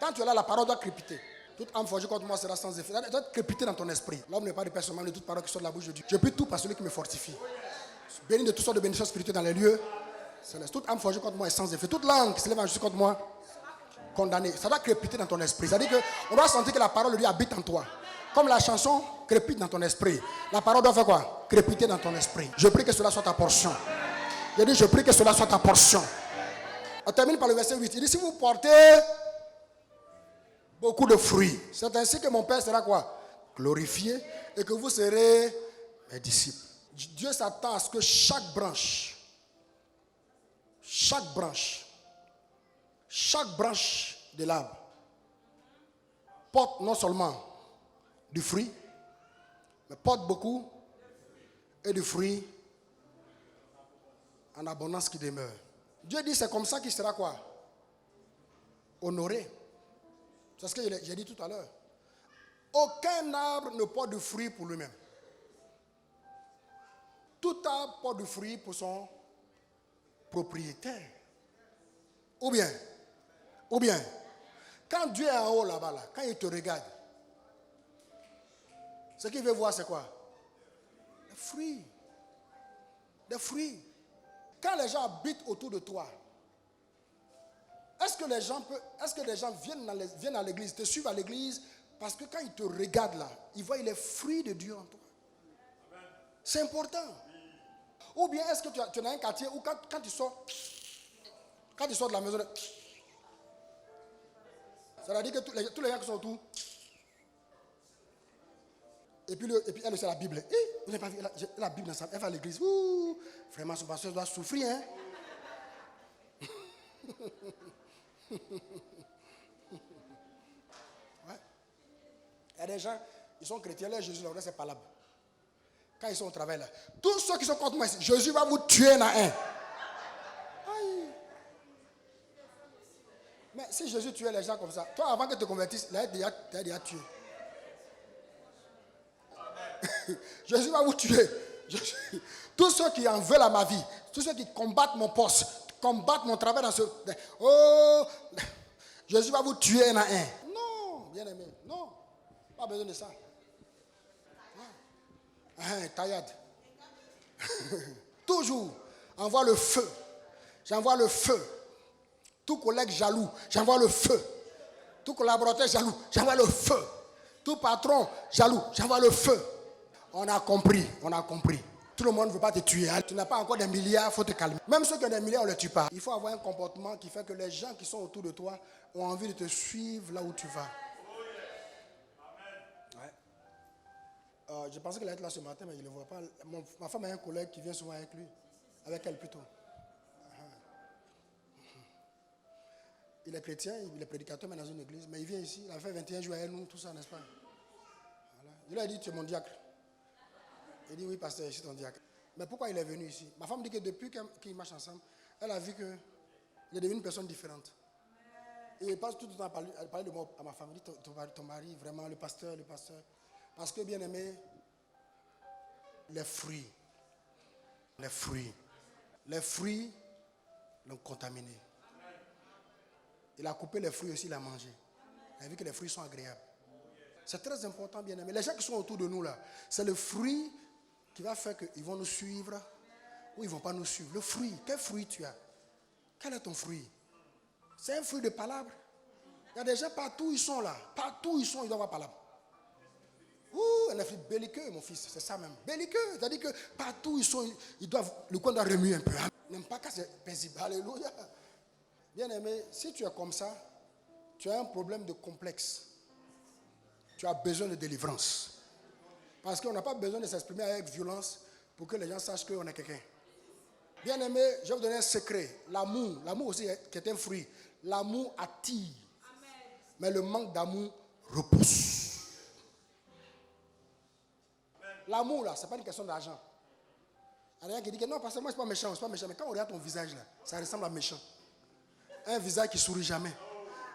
Quand tu es là, la parole doit crépiter. Toute âme forgée contre moi sera sans effet. Ça doit crépiter dans ton esprit. L'homme n'est pas de personne de toute parole qui sort de la bouche de Dieu. Je prie tout par celui qui me fortifie. Béni de toutes sortes de bénédictions spirituelles dans les lieux célestes. Toute âme forgée contre moi est sans effet. Toute langue qui se lève en justice contre moi, condamnée. Ça doit crépiter dans ton esprit. C'est-à-dire qu'on doit sentir que la parole de Dieu habite en toi. Comme la chanson crépite dans ton esprit. La parole doit faire quoi? Crépiter dans ton esprit. Je prie que cela soit ta portion. Je dis, je prie que cela soit ta portion. On termine par le verset 8. Il dit, si vous portez beaucoup de fruits, c'est ainsi que mon Père sera quoi? Glorifié et que vous serez mes disciples. Dieu s'attend à ce que chaque branche de l'arbre porte non seulement du fruit, mais porte beaucoup et du fruit en abondance qui demeure. Dieu dit c'est comme ça qu'il sera quoi? Honoré. C'est ce que j'ai dit tout à l'heure. Aucun arbre ne porte de fruit pour lui-même. Tout arbre porte du fruit pour son propriétaire. Ou bien, quand Dieu est en haut là-bas, quand il te regarde, ce qu'il veut voir, c'est quoi? Des fruits. Des fruits. Quand les gens habitent autour de toi, est-ce que les gens viennent à l'église, te suivent à l'église, parce que quand ils te regardent là, ils voient les fruits de Dieu en toi. C'est important. Ou bien est-ce que tu as un quartier où quand tu sors de la maison, ça veut dire que tous les gens qui sont autour, et puis elle, c'est la Bible. Vous n'avez pas vu la Bible dans sa... Elle va à l'église. Ouh, vraiment, son pasteur doit souffrir. Hein? Ouais. Il y a des gens, ils sont chrétiens, là, Jésus, là, c'est pas là. Quand ils sont au travail, là, tous ceux qui sont contre moi, Jésus va vous tuer dans un. Aïe. Mais si Jésus tuait les gens comme ça, toi, avant que tu te convertisses, là, tu as déjà tué. Jésus va vous tuer. Tous ceux qui en veulent à ma vie, tous ceux qui combattent mon poste, combattent mon travail dans ce... Oh, Jésus va vous tuer un à un. Non, bien aimé, non. Pas besoin de ça. Taillade. Toujours, envoie le feu. J'envoie le feu. Tout collègue jaloux, j'envoie le feu. Tout collaborateur jaloux, j'envoie le feu. Tout patron jaloux, j'envoie le feu. On a compris. Tout le monde ne veut pas te tuer. Tu n'as pas encore des milliards, il faut te calmer. Même ceux qui ont des milliards, on ne les tue pas. Il faut avoir un comportement qui fait que les gens qui sont autour de toi ont envie de te suivre là où tu vas. Ouais. Je pensais qu'il allait être là ce matin, mais il ne le voit pas. Ma femme a un collègue qui vient souvent avec lui. Avec elle plutôt. Il est chrétien, il est prédicateur, mais dans une église. Mais il vient ici, il a fait 21 jours avec nous, tout ça, n'est-ce pas? Voilà. Je lui ai dit, tu es mon diacre. Il dit, oui, pasteur, je suis ton diacre. Mais pourquoi il est venu ici? Ma femme dit que depuis qu'ils marchent ensemble, elle a vu qu'il est devenu une personne différente. Et il passe tout le temps à parler de moi à ma femme. Il dit, ton mari, vraiment, le pasteur. Parce que, bien aimé, les fruits l'ont contaminé. Il a coupé les fruits aussi, il a mangé. Il a vu que les fruits sont agréables. C'est très important, bien aimé. Les gens qui sont autour de nous là, c'est le fruit qui va faire qu'ils vont nous suivre ou ils ne vont pas nous suivre. Le fruit, quel fruit tu as? Quel est ton fruit? C'est un fruit de palabre. Il y a des gens partout, ils sont là. Partout, ils doivent avoir palabre. Ouh, un fruit belliqueux, mon fils, c'est ça même. Belliqueux, c'est-à-dire que partout, le coin doit remuer un peu. N'aime pas que c'est paisible. Alléluia. Bien aimé, si tu es comme ça, tu as un problème de complexe. Tu as besoin de délivrance. Parce qu'on n'a pas besoin de s'exprimer avec violence pour que les gens sachent qu'on est quelqu'un. Bien aimé, je vais vous donner un secret. L'amour aussi qui est un fruit. L'amour attire. Mais le manque d'amour repousse. L'amour là, ce n'est pas une question d'argent. Il y a rien qui dit que non, parce que moi, c'est pas méchant. Mais quand on regarde ton visage là, ça ressemble à méchant. Un visage qui ne sourit jamais.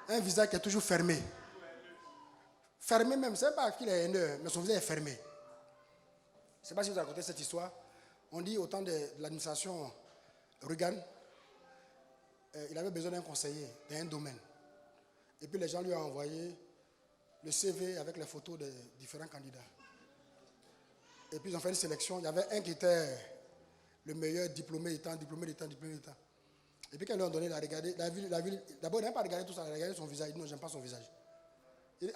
Un visage qui est toujours fermé. Fermé même, ce n'est pas qu'il est haineux, mais son visage est fermé. Je ne sais pas si vous avez raconté cette histoire. On dit au temps de l'administration Reagan, il avait besoin d'un conseiller dans un domaine. Et puis les gens lui ont envoyé le CV avec les photos des différents candidats. Et puis ils ont fait une sélection. Il y avait un qui était le meilleur diplômé du temps. Et puis quand ils lui ont donné, il a regardé, d'abord il n'a pas regardé tout ça, il a regardé son visage. Il dit non, j'aime pas son visage. Il dit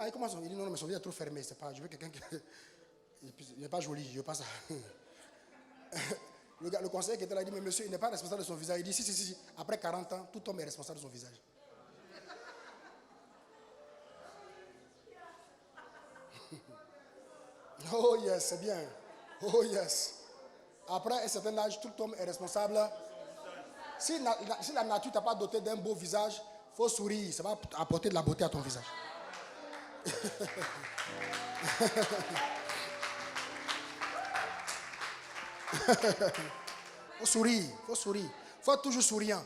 non, mais son visage est trop fermé, c'est pas, je veux quelqu'un qui n'est pas joli, je veux pas ça. Le conseiller qui était là, il dit mais monsieur, il n'est pas responsable de son visage. Il dit si. Après 40 ans, tout homme est responsable de son visage. Oh yes, c'est bien. Oh yes. Après un certain âge, tout homme est responsable. Si la nature t'a pas doté d'un beau visage, il faut sourire. Ça va apporter de la beauté à ton visage. Faut sourire. Faut être toujours souriant.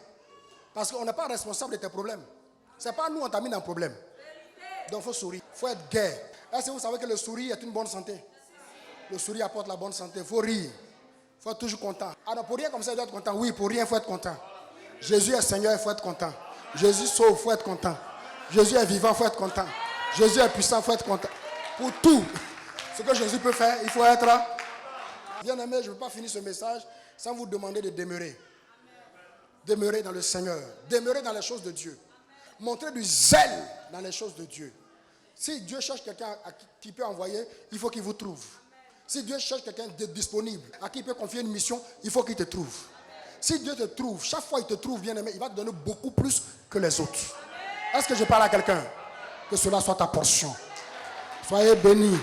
Parce qu'on n'est pas responsable de tes problèmes. C'est pas nous, on t'a mis dans un problème. Donc il faut sourire. Il faut être gai. Est-ce que vous savez que le sourire est une bonne santé? Le sourire apporte la bonne santé. Il faut rire. Il faut être toujours content. Alors pour rien comme ça, il doit être content. Oui, pour rien, il faut être content. Jésus est Seigneur, il faut être content. Jésus sauve, il faut être content. Jésus est vivant, il faut être content. Jésus est puissant, il faut être content. Pour tout ce que Jésus peut faire, il faut être là. Bien aimé, je ne veux pas finir ce message sans vous demander de demeurer. Demeurer dans le Seigneur. Demeurer dans les choses de Dieu. Montrer du zèle dans les choses de Dieu. Si Dieu cherche quelqu'un qui peut envoyer, il faut qu'il vous trouve. Si Dieu cherche quelqu'un de disponible, à qui il peut confier une mission, il faut qu'il te trouve. Si Dieu te trouve, chaque fois qu'il te trouve, bien aimé, il va te donner beaucoup plus que les autres. Est-ce que je parle à quelqu'un? Que cela soit ta portion. Soyez bénis.